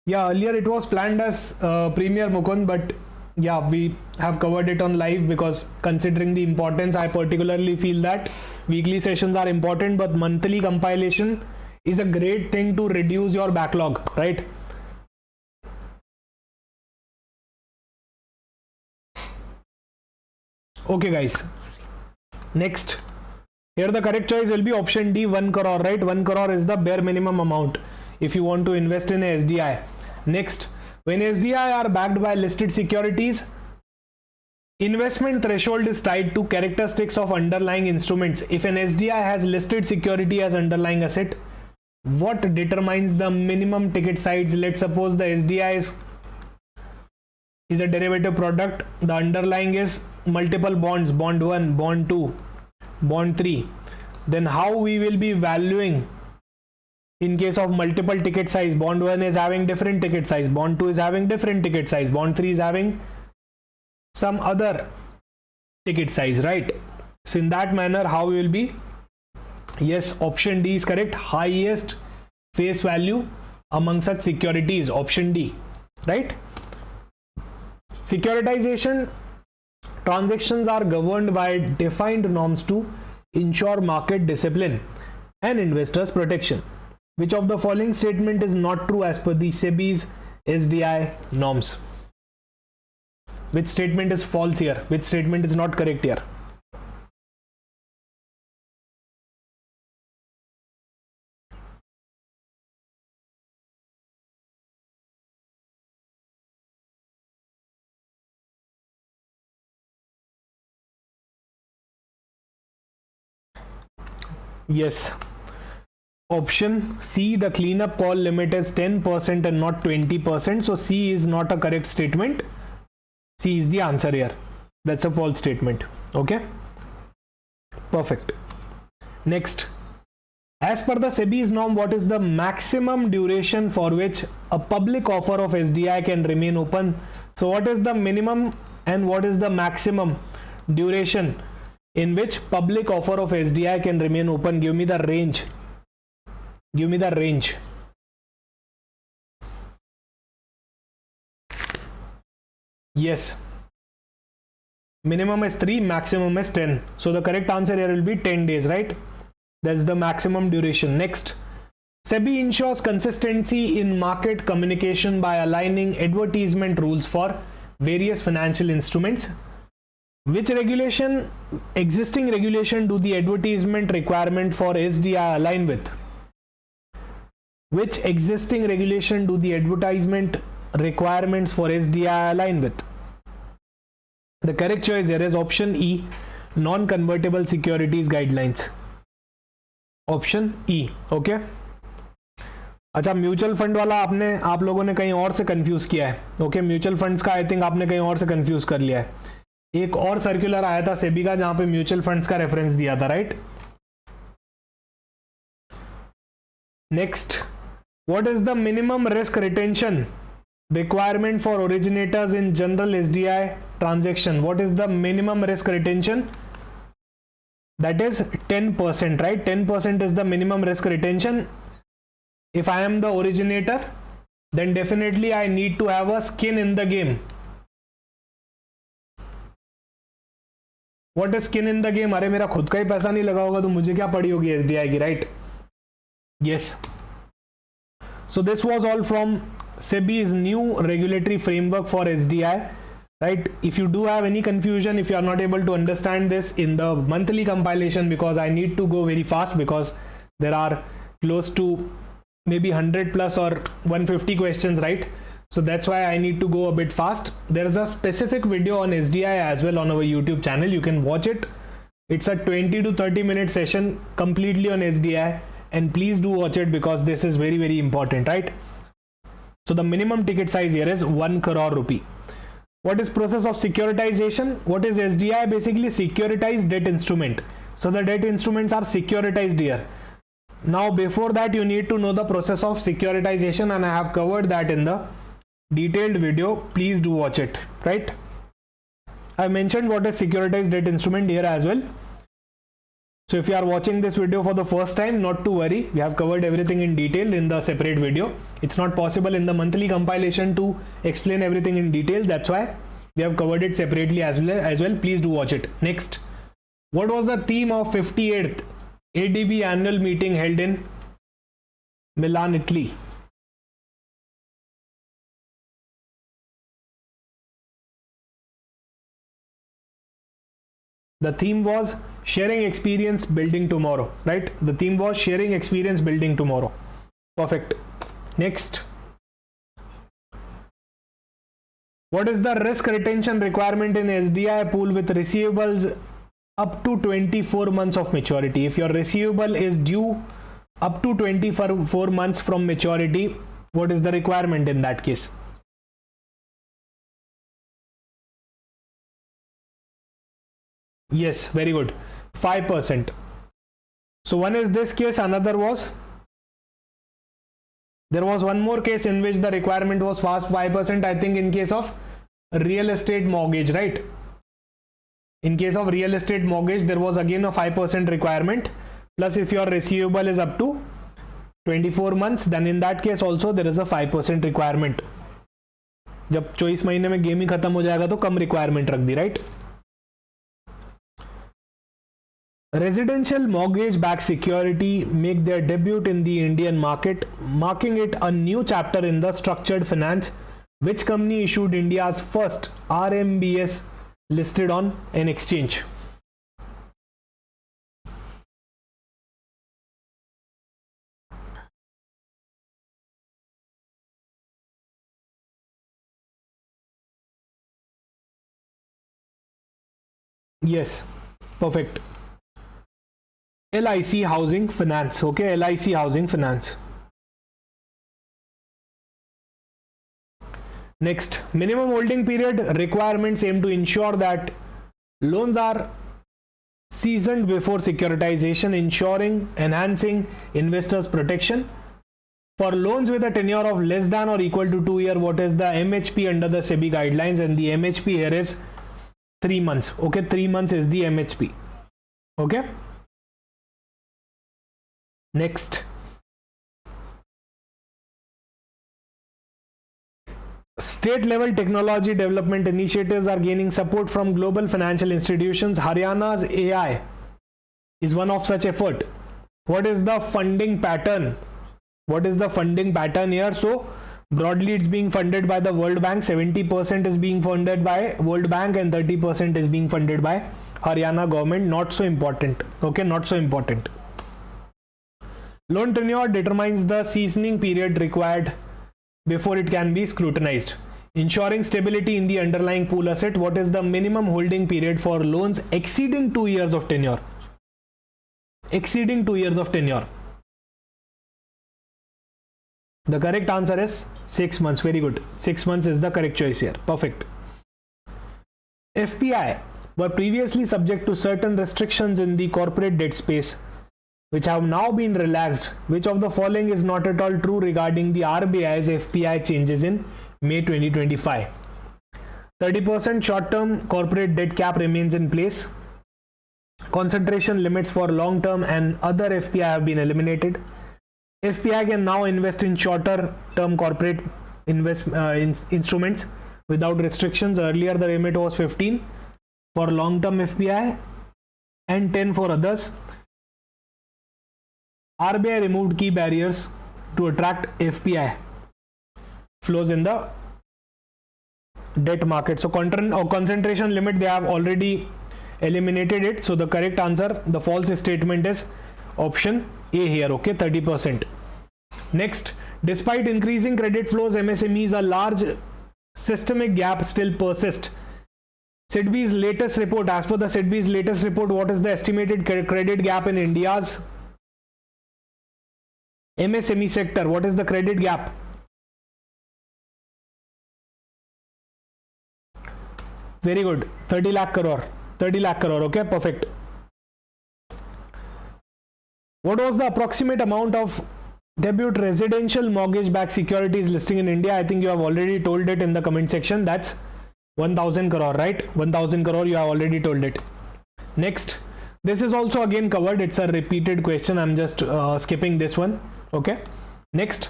Yeah, earlier it was planned as Premier Mukund, but yeah, we have covered it on live because considering the importance, I particularly feel that weekly sessions are important, but monthly compilation is a great thing to reduce your backlog, right? Okay, guys. Next, here the correct choice will be option D, 1 crore, right? 1 crore is the bare minimum amount if you want to invest in a SDI. Next, when SDI are backed by listed securities, investment threshold is tied to characteristics of underlying instruments. If an SDI has listed security as underlying asset, What determines the minimum ticket size? Let's suppose the SDI is a derivative product. The underlying is multiple bonds, bond 1, bond 2, bond 3. Then how we will be valuing in case of multiple ticket size? Bond 1 is having different ticket size, bond 2 is having different ticket size, bond 3 is having some other ticket size, right? So in that manner, how we will be? Yes, option D is correct. Highest face value among such securities, option D, right? Securitization transactions are governed by defined norms to ensure market discipline and investors protection. Which of the following statement is not true as per the SEBI's SDI norms? Which statement is false here? Which statement is not correct here? Yes. Option C, the cleanup call limit is 10% and not 20%. So C is not a correct statement. C is the answer here. That's a false statement. Okay. Perfect. Next. As per the SEBI's norm, what is the maximum duration for which a public offer of SDI can remain open? So what is the minimum and what is the maximum duration in which public offer of SDI can remain open? Give me the range. Give me the range. Yes. Minimum is 3, maximum is 10. So the correct answer here will be 10 days, right? That's the maximum duration. Next. SEBI ensures consistency in market communication by aligning advertisement rules for various financial instruments. Which regulation, existing regulation, do the advertisement requirement for SDI align with? Which existing regulation do the advertisement requirements for SDI align with? The correct choice here is option E, non-convertible securities guidelines. Option E. Okay. अच्छा, mutual fund वाला आप लोगों ने कहीं और से confuse किया है. ओके, म्यूचुअल फंड्स का आई थिंक आपने कहीं और से कंफ्यूज कर लिया है. एक और सर्कुलर आया था सेबी का जहां पे म्यूचुअल फंड्स का रेफरेंस दिया था, right? Next, what is the minimum risk retention requirement for originators in general SDI transaction? What is the minimum risk retention? That is 10%, right? 10% is the minimum risk retention. If I am the originator, then definitely I need to have a skin in the game. What is skin in the game? अरे मेरा खुद का ही पैसा नहीं लगा होगा तो मुझे क्या पड़ी होगी SDI की, right? Yes. So this was all from SEBI's new regulatory framework for SDI, right? If you do have any confusion, if you are not able to understand this in the monthly compilation, because I need to go very fast because there are close to maybe 100 plus or 150 questions, right? So that's why I need to go a bit fast. There is a specific video on SDI as well on our YouTube channel. You can watch it. It's a 20 to 30 minute session completely on SDI, and please do watch it because this is very, very important, right? So the minimum ticket size here is 1 crore rupee. What is process of securitization? What is SDI? Basically securitized debt instrument. So the debt instruments are securitized here. Now before that you need to know the process of securitization, and I have covered that in the detailed video. Please do watch it, right? I mentioned what is securitized debt instrument here as well. So if you are watching this video for the first time, not to worry, we have covered everything in detail in the separate video. It's not possible in the monthly compilation to explain everything in detail. That's why we have covered it separately as well. Please do watch it. Next, what was the theme of 58th ADB annual meeting held in Milan, Italy? The theme was sharing experience building tomorrow, right? The theme was sharing experience building tomorrow. Perfect. Next, what is the risk retention requirement in SDI pool with receivables up to 24 months of maturity? If your receivable is due up to 24 months from maturity, what is the requirement in that case? Yes, very good. 5%. So one is this case, another was, there was one more case in which the requirement was fast 5%, I think in case of real estate mortgage, right? In case of real estate mortgage, there was again a 5% requirement. Plus if your receivable is up to 24 months, then in that case also there is a 5% requirement. जब 24 महीने में game ही खत्म हो जाएगा तो कम requirement रख दी, right? Residential mortgage-backed security make their debut in the Indian market, marking it a new chapter in the structured finance. Which company issued India's first RMBS listed on an exchange? Yes, perfect. LIC Housing Finance. Okay, LIC Housing Finance. Next, minimum holding period requirements aim to ensure that loans are seasoned before securitization, enhancing investors' protection. For loans with a tenure of less than or equal to 2 years, what is the MHP under the SEBI guidelines? And the MHP here is 3 months. Okay, 3 months is the MHP. Okay. Next, state level technology development initiatives are gaining support from global financial institutions. Haryana's AI is one of such effort. What is the funding pattern? What is the funding pattern here? So broadly it's being funded by the World Bank. 70% is being funded by World Bank and 30% is being funded by Haryana government. Not so important. Okay, not so important. Loan tenure determines the seasoning period required before it can be scrutinized. Ensuring stability in the underlying pool asset. What is the minimum holding period for loans exceeding 2 years of tenure? Exceeding 2 years of tenure. The correct answer is 6 months. Very good. 6 months is the correct choice here. Perfect. FPI were previously subject to certain restrictions in the corporate debt space, which have now been relaxed. Which of the following is not at all true regarding the RBI's FPI changes in May 2025? 30% short-term corporate debt cap remains in place. Concentration limits for long-term and other FPI have been eliminated. FPI can now invest in shorter-term corporate instruments without restrictions. Earlier, the limit was 15 for long-term FPI and 10 for others. RBI removed key barriers to attract FPI flows in the debt market. So concentration limit, they have already eliminated it. So the correct answer, the false statement is option A here. Okay, 30%. Next, despite increasing credit flows, MSMEs, a large systemic gap still persists. SEBI's latest report, as per the SEBI's latest report, what is the estimated credit gap in India's MSME sector? What is the credit gap? Very good. 30 lakh crore. 30 lakh crore. Okay, perfect. What was the approximate amount of debut residential mortgage-backed securities listing in India? I think you have already told it in the comment section. That's 1000 crore, right? 1000 crore, you have already told it. Next, this is also again covered. It's a repeated question. I'm just skipping this one. Okay. Next,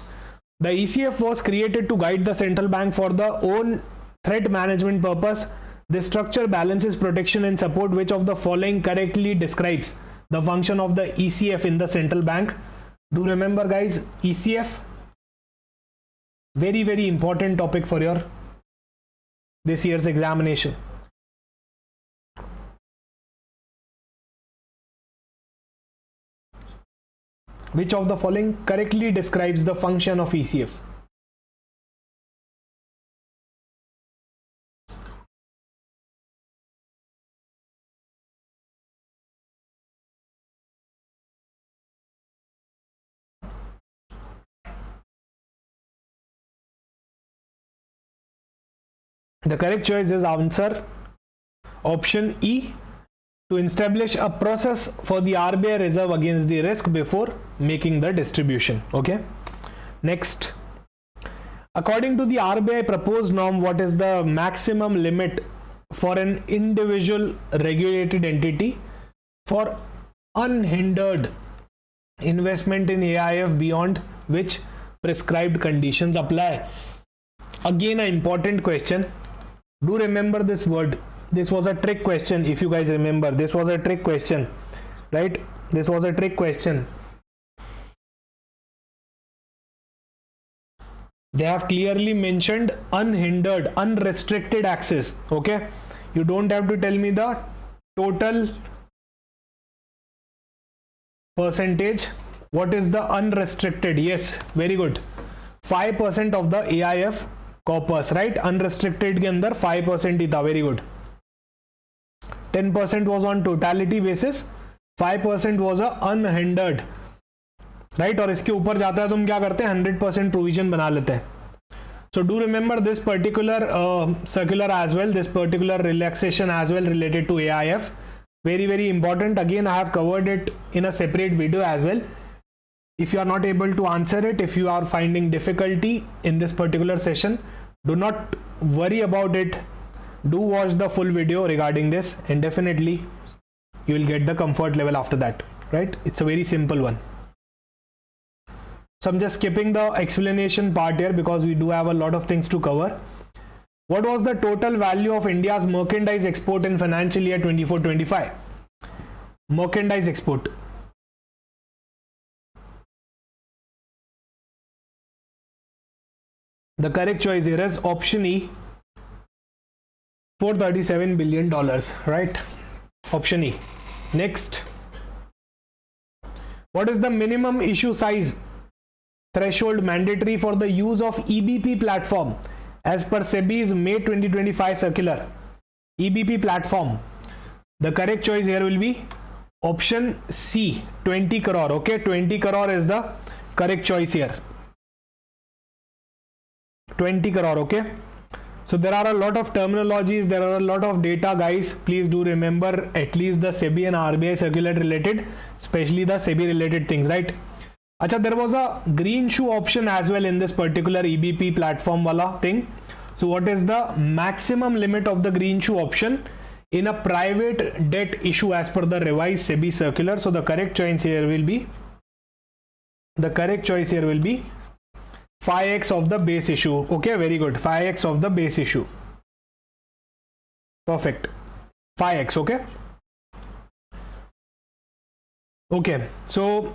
the ECF was created to guide the central bank for the own threat management purpose. This structure balances protection and support. Which of the following correctly describes the function of the ECF in the central bank? Do remember, guys, ECF, very, very important topic for your this year's examination. Which of the following correctly describes the function of ECF? The correct choice is answer option E, to establish a process for the RBI reserve against the risk before making the distribution. Okay. Next, according to the RBI proposed norm, what is the maximum limit for an individual regulated entity for unhindered investment in AIF beyond which prescribed conditions apply? Again, an important question. Do remember this word. This was a trick question. If you guys remember, this was a trick question, right? This was a trick question. They have clearly mentioned unhindered, unrestricted access. Okay, you don't have to tell me the total percentage. What is the unrestricted? Yes, very good. 5% of the AIF corpus, right? Unrestricted के अंदर 5% ही था. Very good. 10% was on totality basis, 5% was a unhindered, right? और इसके ऊपर जाता है तो हम क्या करते हैं, 100% प्रोविजन बना लेते हैं. So do remember this particular circular as well, this particular relaxation as well related to AIF. Very, very important. Again, I have covered it in a separate video as well. If you are not able to answer it, if you are finding difficulty in this particular session, do not worry about it. Do watch the full video regarding this, and definitely you will get the comfort level after that, right? It's a very simple one. So I'm just skipping the explanation part here because we do have a lot of things to cover. What was the total value of India's merchandise export in financial year 24-25? Merchandise export. The correct choice here is option E, $437 billion, right? Option E. Next, what is the minimum issue size threshold mandatory for the use of EBP platform as per SEBI's May 2025 circular? EBP platform. The correct choice here will be option C, 20 crore. Okay, 20 crore is the correct choice here. 20 crore. Okay. So there are a lot of terminologies, there are a lot of data, guys. Please do remember at least the SEBI and RBI circular related, especially the SEBI related things, right? Acha, there was a green shoe option as well in this particular EBP platform wala thing. So what is the maximum limit of the green shoe option in a private debt issue as per the revised SEBI circular? So the correct choice here will be 5x of the base issue. Okay, very good. 5x of the base issue. Perfect. 5x. Okay. Okay. So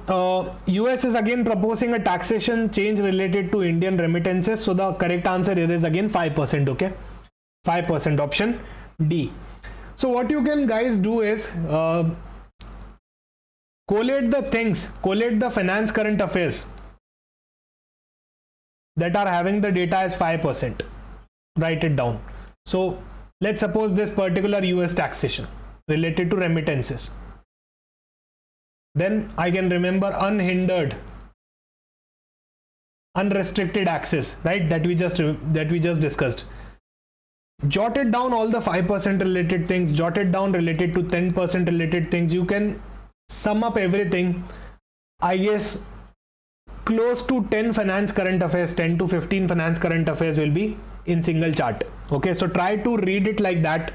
US is again proposing a taxation change related to Indian remittances. So the correct answer here is again 5%. Okay. 5%, option D. So what you can guys do is collate the things, collate the finance current affairs that are having the data as 5%. Write it down. So let's suppose this particular US taxation related to remittances. Then I can remember unhindered, unrestricted access, right? That we just discussed. Jotted down all the 5% related things, jotted down related to 10% related things. You can sum up everything. I guess close to 10 finance current affairs, 10 to 15 finance current affairs will be in single chart. Okay, so try to read it like that,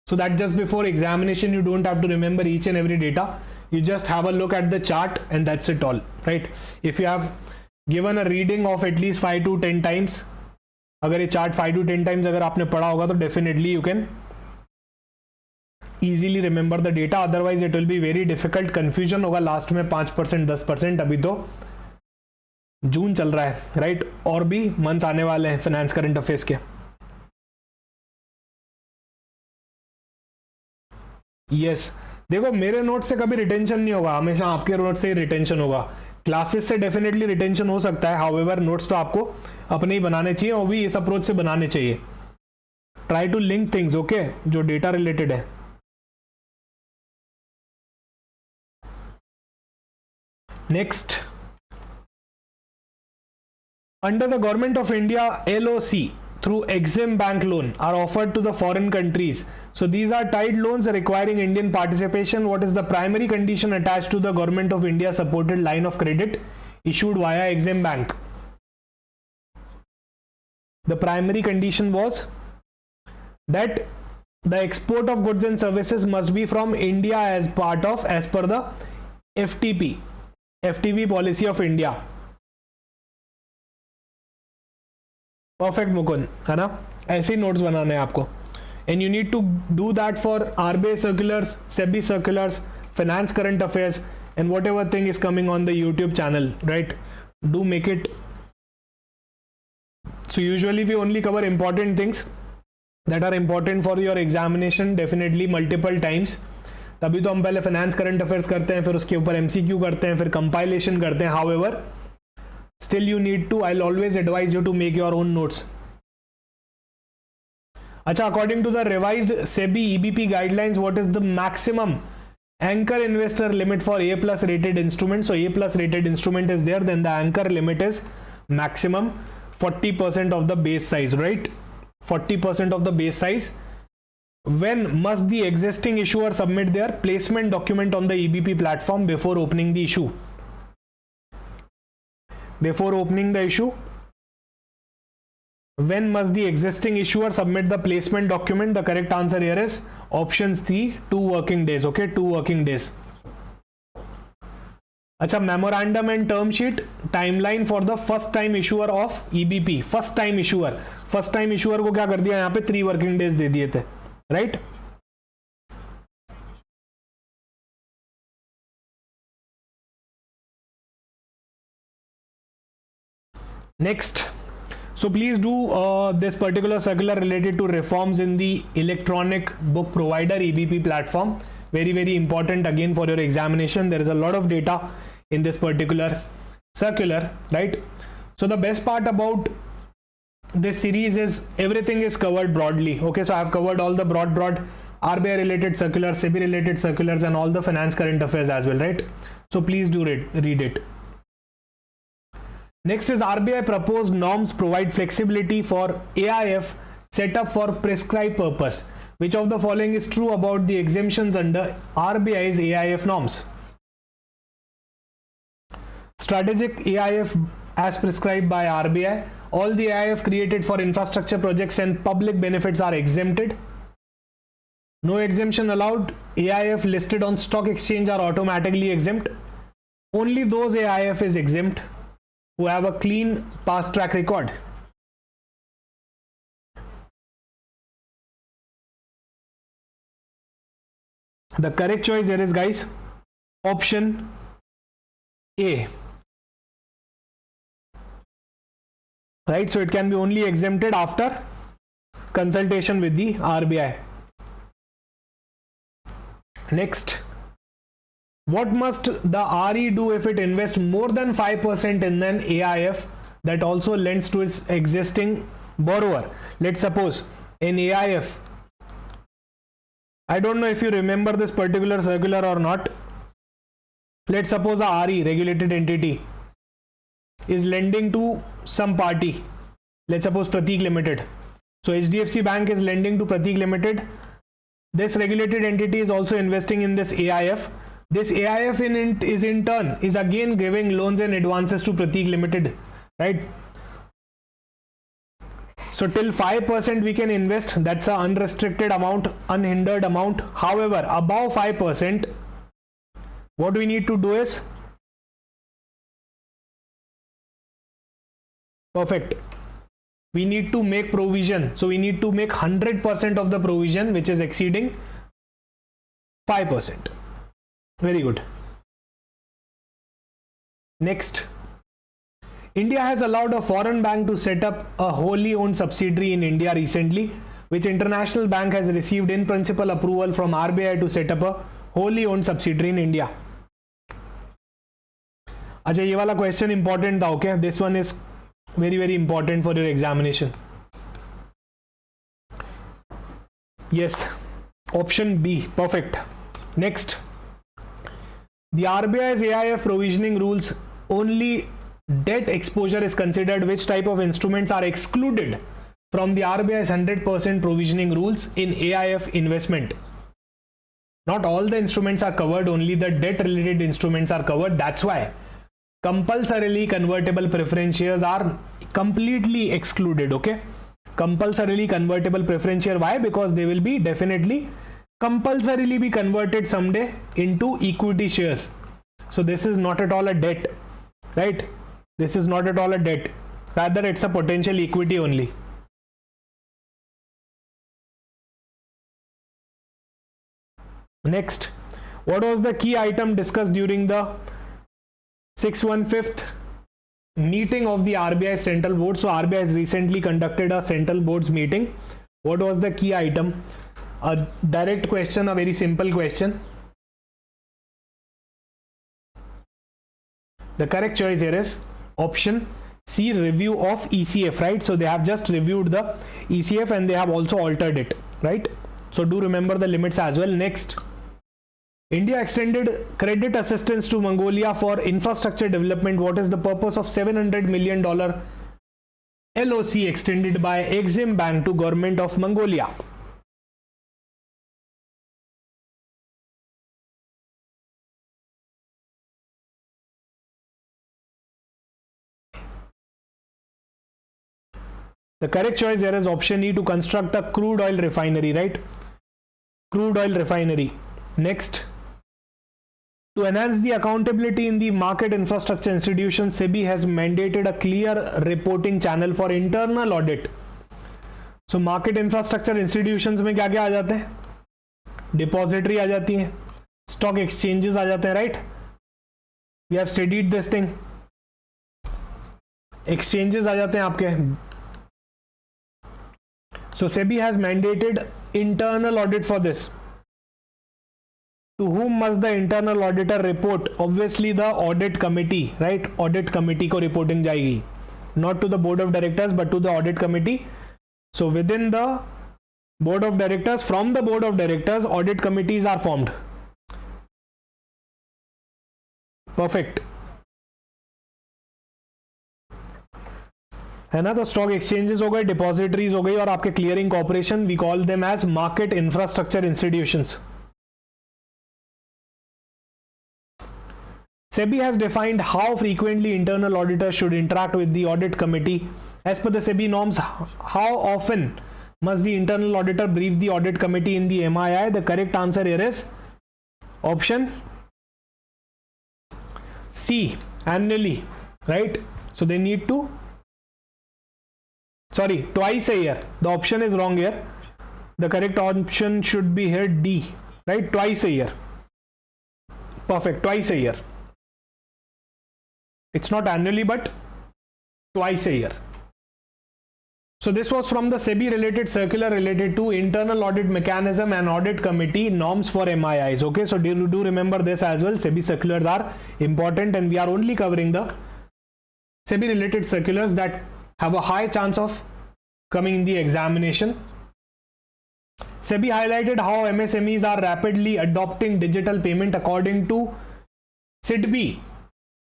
so that just before examination you don't have to remember each and every data. You just have a look at the chart and that's it all, right? If you have given a reading of at least 5 to 10 times, अगर ये chart 5 to 10 times अगर आपने पढ़ा होगा तो definitely you can easily remember the data. Otherwise it will be very difficult. Confusion होगा last में 5% 10%. अभी तो जून चल रहा है, राइट? और भी मंथ्स आने वाले हैं फाइनेंस करंट अफेयर्स के. यस, देखो मेरे नोट से कभी रिटेंशन नहीं होगा, हमेशा आपके नोट से ही रिटेंशन होगा. क्लासेस से डेफिनेटली रिटेंशन हो सकता है, हाउएवर नोट्स तो आपको अपने ही बनाने चाहिए और भी इस अप्रोच से बनाने चाहिए. Try to link things, okay, जो डेटा रिलेटेड है. Next, under the government of India LOC through Exim Bank loan are offered to the foreign countries. So these are tied loans requiring Indian participation. What is the primary condition attached to the Government of India supported line of credit issued via Exim Bank? The primary condition was that the export of goods and services must be from India as per the FTP policy of India. Perfect Mukund, है ना? ऐसे ही notes बनाने हैं आपको. And you need to do that for RBI circulars, SEBI circulars, finance current affairs, and whatever thing is coming on the YouTube channel, right? Do make it. So usually we only cover important things that are important for your examination, definitely multiple times. तभी तो हम पहले finance current affairs करते हैं, फिर उसके ऊपर MCQ करते हैं, फिर compilation करते हैं. However, still you need to, I'll always advise you to make your own notes. Acha, according to the revised SEBI EBP guidelines, what is the maximum anchor investor limit for A plus rated instrument? So A plus rated instrument is there, then the anchor limit is maximum 40% of the base size, right? 40% of the base size. When must the existing issuer submit their placement document on the EBP platform before opening the issue? Before opening the issue, when must the existing issuer submit the placement document? The correct answer here is option C, 2 working days. Okay, 2 working days. Acha, memorandum and term sheet timeline for the first time issuer of EBP. First time issuer को क्या कर दिया यहाँ पे 3 working days दे दिए थे, right? Next, so please do this particular circular related to reforms in the electronic book provider EBP platform. Very, very important again for your examination. There is a lot of data in this particular circular, right? So the best part about this series is everything is covered broadly. Okay, so I have covered all the broad RBI related circulars, SEBI related circulars, and all the finance current affairs as well, right? So please do read it. Next is RBI proposed norms provide flexibility for AIF set up for prescribed purpose. Which of the following is true about the exemptions under RBI's AIF norms? Strategic AIF as prescribed by RBI. All the AIF created for infrastructure projects and public benefits are exempted. No exemption allowed. AIF listed on stock exchange are automatically exempt. Only those AIF is exempt who have a clean past track record. The correct choice here is, guys, option A. Right, so it can be only exempted after consultation with the RBI. Next, what must the RE do if it invests more than 5% in an AIF that also lends to its existing borrower? Let's suppose an AIF, I don't know if you remember this particular circular or not. Let's suppose a RE, regulated entity, is lending to some party. Let's suppose Prateek Limited. So HDFC Bank is lending to Prateek Limited. This regulated entity is also investing in this AIF. This AIF is in turn is again giving loans and advances to Prateek Limited, right? So till 5% we can invest. That's an unrestricted amount, unhindered amount. However, above 5%, what we need to do is perfect. We need to make provision. So we need to make 100% of the provision which is exceeding 5%. Very good. Next, India has allowed a foreign bank to set up a wholly owned subsidiary in India recently. Which international bank has received in principle approval from RBI to set up a wholly owned subsidiary in India? अच्छा, ये वाला question important था, okay? This one is very, very important for your examination. Yes, option B, perfect. Next, the RBI's AIF provisioning rules only debt exposure is considered. Which type of instruments are excluded from the RBI's 100% provisioning rules in AIF investment. Not all the instruments are covered, only the debt related instruments are covered. That's why compulsorily convertible preference shares are completely excluded. Okay, compulsorily convertible preference share. Why? Because they will be definitely compulsorily be converted someday into equity shares. So this is not at all a debt, right? This is not at all a debt, rather it's a potential equity only. Next, what was the key item discussed during the 615th meeting of the RBI Central Board? So RBI has recently conducted a Central Board's meeting. What was the key item? A direct question, a very simple question. The correct choice here is option C, review of ECF, right? So they have just reviewed the ECF and they have also altered it, right? So do remember the limits as well. Next, India extended credit assistance to Mongolia for infrastructure development. What is the purpose of $700 million LOC extended by Exim Bank to government of Mongolia? The correct choice here is option E, to construct a crude oil refinery, right? Crude oil refinery. Next, to enhance the accountability in the market infrastructure institutions, SEBI has mandated a clear reporting channel for internal audit. So market infrastructure institutions में क्या क्या आ जाते हैं? Depository आ जाती हैं, stock exchanges आ जाते हैं, right? We have studied this thing. Exchanges आ जाते हैं आपके. So SEBI has mandated internal audit for this. To whom must the internal auditor report? Obviously the audit committee, right? Audit committee को reporting जाएगी. Not to the board of directors but to the audit committee. So within the board of directors, from the board of directors, audit committees are formed. Perfect. है ना? तो stock exchanges हो गए, depositories हो गई, और आपके clearing corporation, we call them as market infrastructure institutions. SEBI has defined how frequently internal auditors should interact with the audit committee. As per the SEBI norms, how often must the internal auditor brief the audit committee in the MII? The correct answer here is option C, annually, right? So they need to, sorry, twice a year. The option is wrong here. The correct option should be here D, right? Twice a year. Perfect, twice a year. It's not annually but twice a year. So this was from the SEBI related circular related to internal audit mechanism and audit committee norms for MIIs. Okay, so do remember this as well. SEBI circulars are important and we are only covering the SEBI related circulars that have a high chance of coming in the examination. SEBI highlighted how MSMEs are rapidly adopting digital payment. According to SEBI,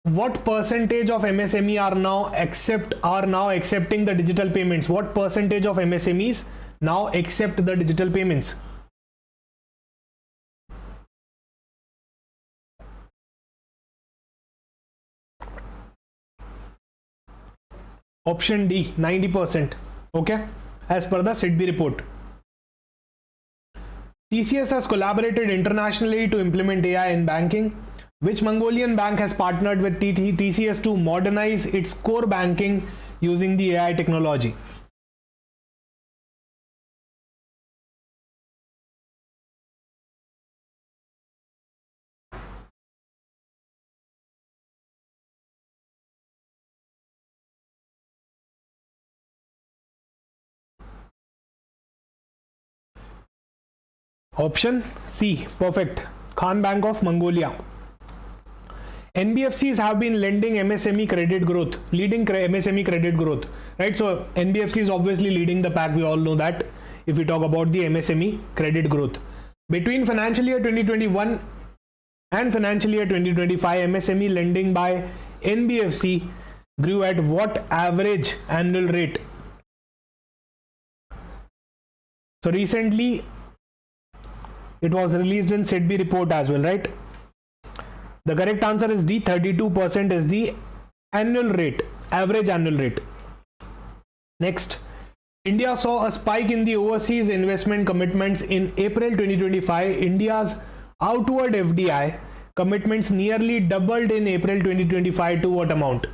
what percentage of MSME are now accepting the digital payments? What percentage of MSMEs now accept the digital payments? Option D, 90%. Okay, as per the SEBI report. TCS has collaborated internationally to implement AI in banking. Which Mongolian bank has partnered with TCS to modernize its core banking using the AI technology? Option C, perfect. Khan Bank of Mongolia. NBFCs have been lending MSME credit growth, leading MSME credit growth, right? So NBFC is obviously leading the pack. We all know that if we talk about the MSME credit growth. Between financial year 2021 and financial year 2025, MSME lending by NBFC grew at what average annual rate? So recently it was released in SEBI report as well, right? The correct answer is D. 32% is the annual rate, average annual rate. Next, India saw a spike in the overseas investment commitments in April 2025. India's outward FDI commitments nearly doubled in April 2025 to what amount?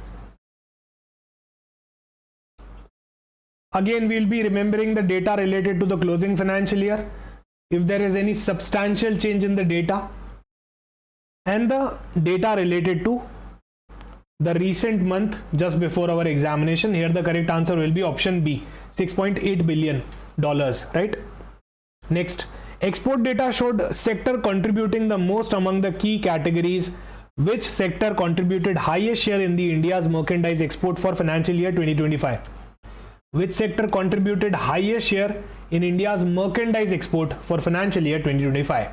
Again, we'll be remembering the data related to the closing financial year. If there is any substantial change in the data and the data related to the recent month just before our examination, here the correct answer will be option B, $6.8 billion, right? Next, export data showed sector contributing the most among the key categories. Which sector contributed highest share in the India's merchandise export for financial year 2025? Which sector contributed highest share in India's merchandise export for financial year 2025?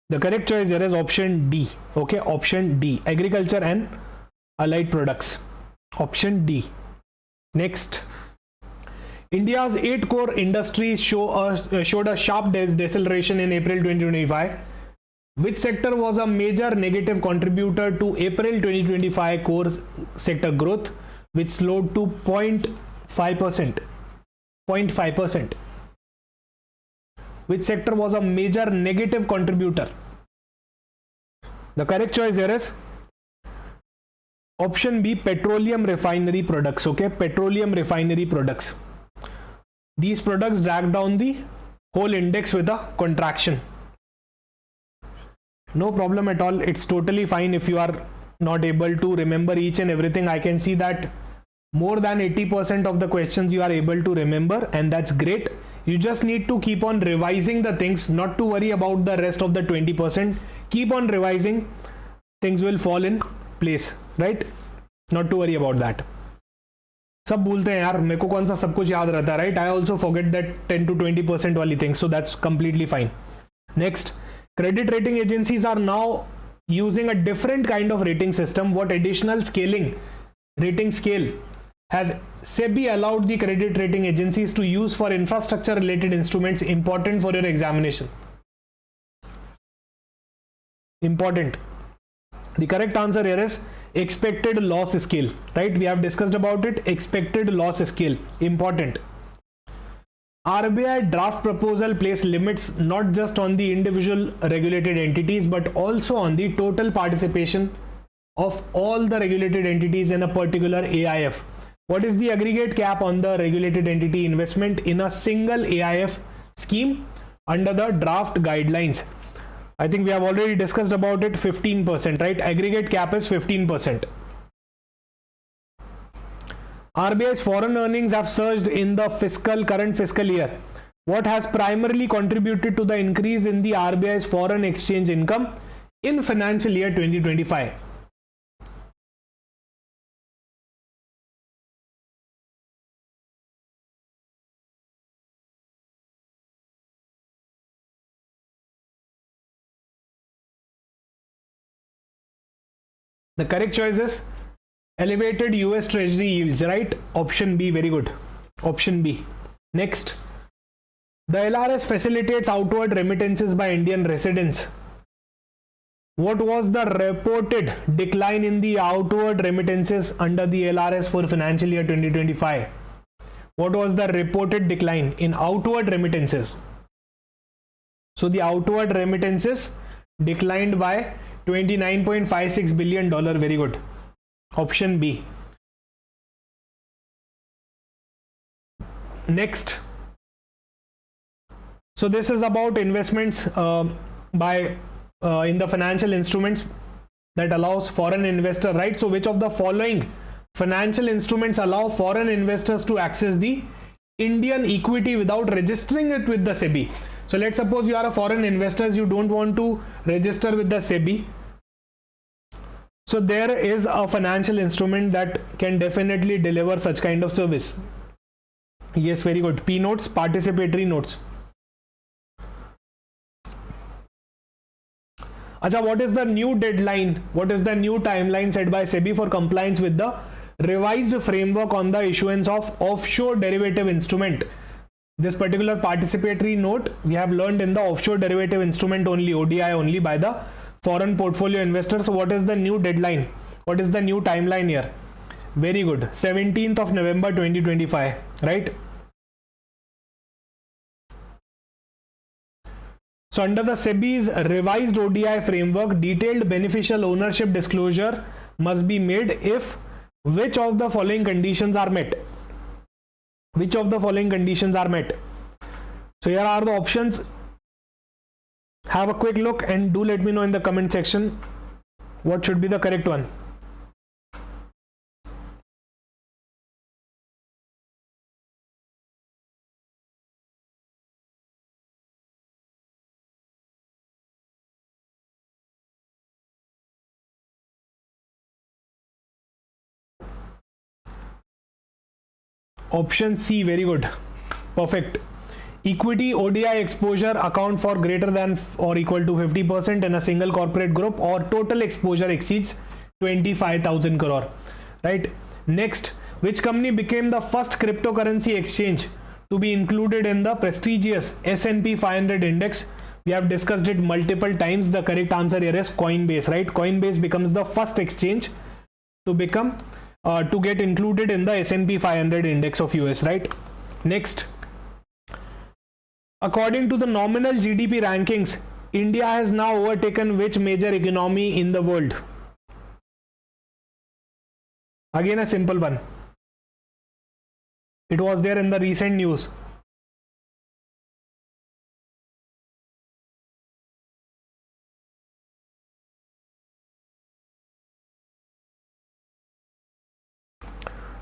The correct choice here is option D. Okay, option D, agriculture and allied products. Option D. Next, India's 8 core industries showed a sharp deceleration in April 2025. Which sector was a major negative contributor to April 2025 core sector growth, which slowed to 0.5%? 0.5%. Which sector was a major negative contributor? The correct choice here is option B, petroleum refinery products. Okay, petroleum refinery products. These products dragged down the whole index with a contraction. No problem at all. It's totally fine if you are not able to remember each and everything. I can see that more than 80% of the questions you are able to remember, and that's great. You just need to keep on revising the things, not to worry about the rest of the 20%. Keep on revising, things will fall in place, right? Not to worry about that. सब भूलते हैं यार, मेरे को कौन सा सब कुछ याद रहता है, right? I also forget that 10 to 20% वाली things, so that's completely fine. Next, credit rating agencies are now using a different kind of rating system. What additional rating scale has SEBI allowed the credit rating agencies to use for infrastructure related instruments important for your examination? Important. The correct answer here is expected loss scale, right? We have discussed about it. Expected loss scale, important. RBI draft proposal place limits not just on the individual regulated entities but also on the total participation of all the regulated entities in a particular AIF. What is the aggregate cap on the regulated entity investment in a single AIF scheme under the draft guidelines? I think we have already discussed about it. 15%, right? Aggregate cap is 15%. RBI's foreign earnings have surged in the current fiscal year. What has primarily contributed to the increase in the RBI's foreign exchange income in financial year 2025? The correct choice is elevated US Treasury yields, right? Option B, very good. Option B. Next, the LRS facilitates outward remittances by Indian residents. What was the reported decline in the outward remittances under the LRS for financial year 2025? What was the reported decline in outward remittances? So the outward remittances declined by $29.56 billion. Very good. Option B. Next. So this is about investments in the financial instruments that allows foreign investor, right? So which of the following financial instruments allow foreign investors to access the Indian equity without registering it with the SEBI? So let's suppose you are a foreign investor, you don't want to register with the SEBI. So there is a financial instrument that can definitely deliver such kind of service. Yes, very good. P notes, participatory notes. Acha, what is the new deadline? What is the new timeline set by SEBI for compliance with the revised framework on the issuance of offshore derivative instrument. This particular participatory note we have learned in the offshore derivative instrument only, ODI only, by the foreign portfolio investors. So what is the new deadline? What is the new timeline here? Very good, 17th of November 2025, right? So under the SEBI's revised ODI framework, detailed beneficial ownership disclosure must be made if which of the following conditions are met? Which of the following conditions are met? So here are the options. Have a quick look and do let me know in the comment section what should be the correct one. Option C, very good, perfect. Equity ODI exposure account for greater than or equal to 50% in a single corporate group, or total exposure exceeds 25,000 crore, right? Next, which company became the first cryptocurrency exchange to be included in the prestigious S&P 500 index? We have discussed it multiple times. The correct answer here is Coinbase, right? Coinbase becomes the first exchange to become to get included in the S&P 500 index of US, right? Next, according to the nominal GDP rankings, India has now overtaken which major economy in the world? Again a simple one. It was there in the recent news.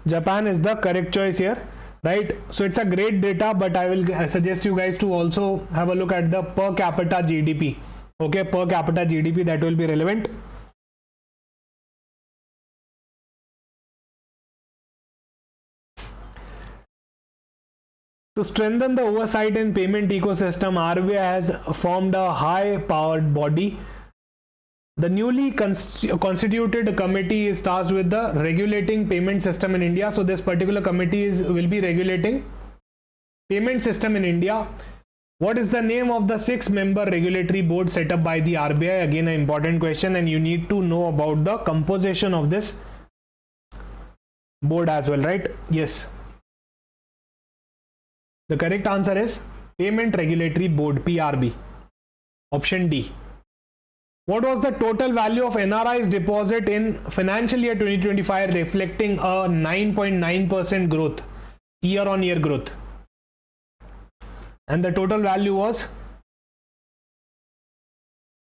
Japan is the correct choice here, right? So it's a great data, but I will suggest you guys to also have a look at the per capita GDP. Okay, per capita GDP, that will be relevant. To strengthen the oversight in payment ecosystem, RBI has formed a high-powered body. The newly constituted committee is tasked with the regulating payment system in India. So this particular committee will be regulating payment system in India. What is the name of the 6-member regulatory board set up by the RBI? Again, an important question, and you need to know about the composition of this board as well, right? Yes. The correct answer is Payment Regulatory Board, PRB. Option D. What was the total value of NRI's deposit in financial year 2025, reflecting a 9.9% growth, year-on-year growth? And the total value was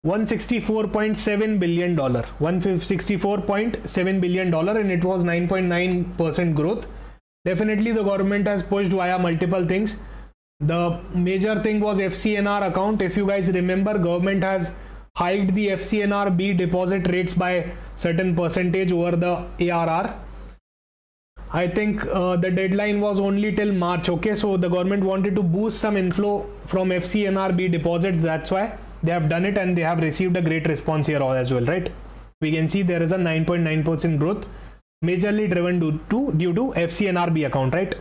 $164.7 billion, $164.7 billion, and it was 9.9% growth. Definitely the government has pushed via multiple things. The major thing was FCNR account. If you guys remember, government has hiked the FCNR-B deposit rates by certain percentage over the ARR. I think the deadline was only till March. Okay, so the government wanted to boost some inflow from FCNR-B deposits. That's why they have done it, and they have received a great response here as well, right? We can see there is a 9.9% growth, majorly driven due to FCNR-B account, right?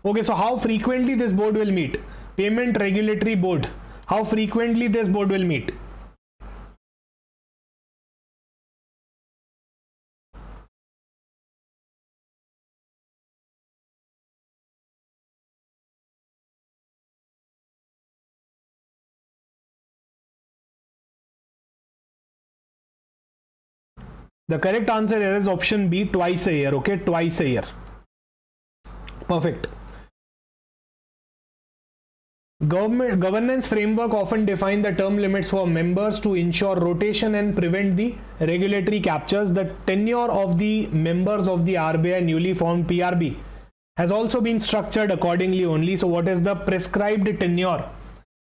Okay, so how frequently this board will meet? Payment Regulatory Board. How frequently this board will meet? The correct answer here is option B, twice a year. Okay, twice a year. Perfect. Governance framework often define the term limits for members to ensure rotation and prevent the regulatory captures. The tenure of the members of the RBI newly formed PRB has also been structured accordingly only. So what is the prescribed tenure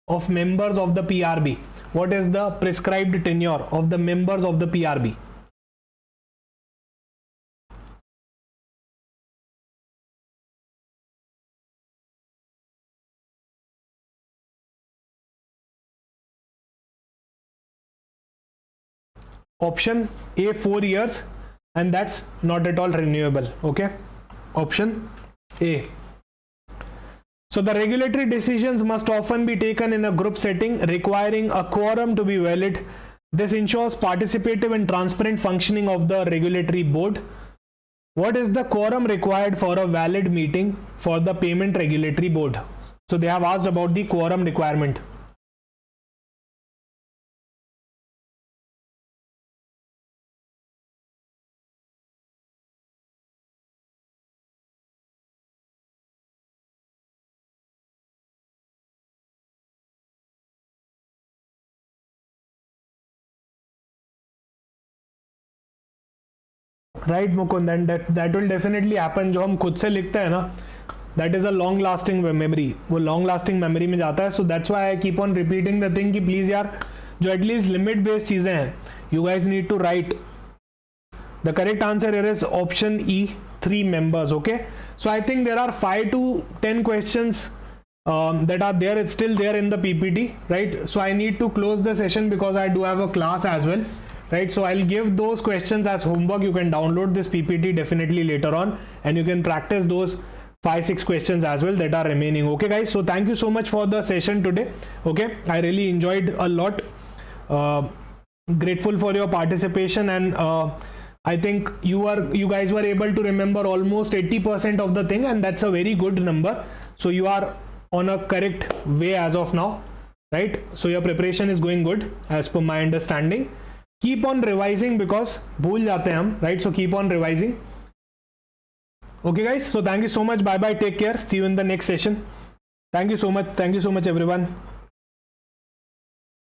of members of the PRB? What is the prescribed tenure of the members of the PRB? Option A, 4 years, and that's not at all renewable. Okay, option A. So the regulatory decisions must often be taken in a group setting, requiring a quorum to be valid. This ensures participative and transparent functioning of the regulatory board. What is the quorum required for a valid meeting for the payment regulatory board? So they have asked about the quorum requirement. Right, Mukund, and that will definitely happen. जो हम खुद से लिखते हैं ना, that is a long lasting memory, वो long lasting memory में जाता है. So that's why I keep on repeating the thing कि please यार जो at least limit based चीज़ें हैं, you guys need to write. The correct answer here is option E, 3 members. Okay, so I think there are 5 to 10 questions that are there. It's still there in the PPT, right? So I need to close the session because I do have a class as well. Right, so I'll give those questions as homework. You can download this PPT definitely later on, and you can practice those 5-6 questions as well that are remaining. Okay guys, so thank you so much for the session today. Okay, I really enjoyed a lot. Grateful for your participation, and I think you guys were able to remember almost 80% of the thing, and that's a very good number. So you are on a correct way as of now, right? So your preparation is going good as per my understanding. Keep on revising because भूल जाते हैं हम, right? So keep on revising. Okay guys, so thank you so much. Bye bye, take care, see you in the next session. Thank you so much everyone.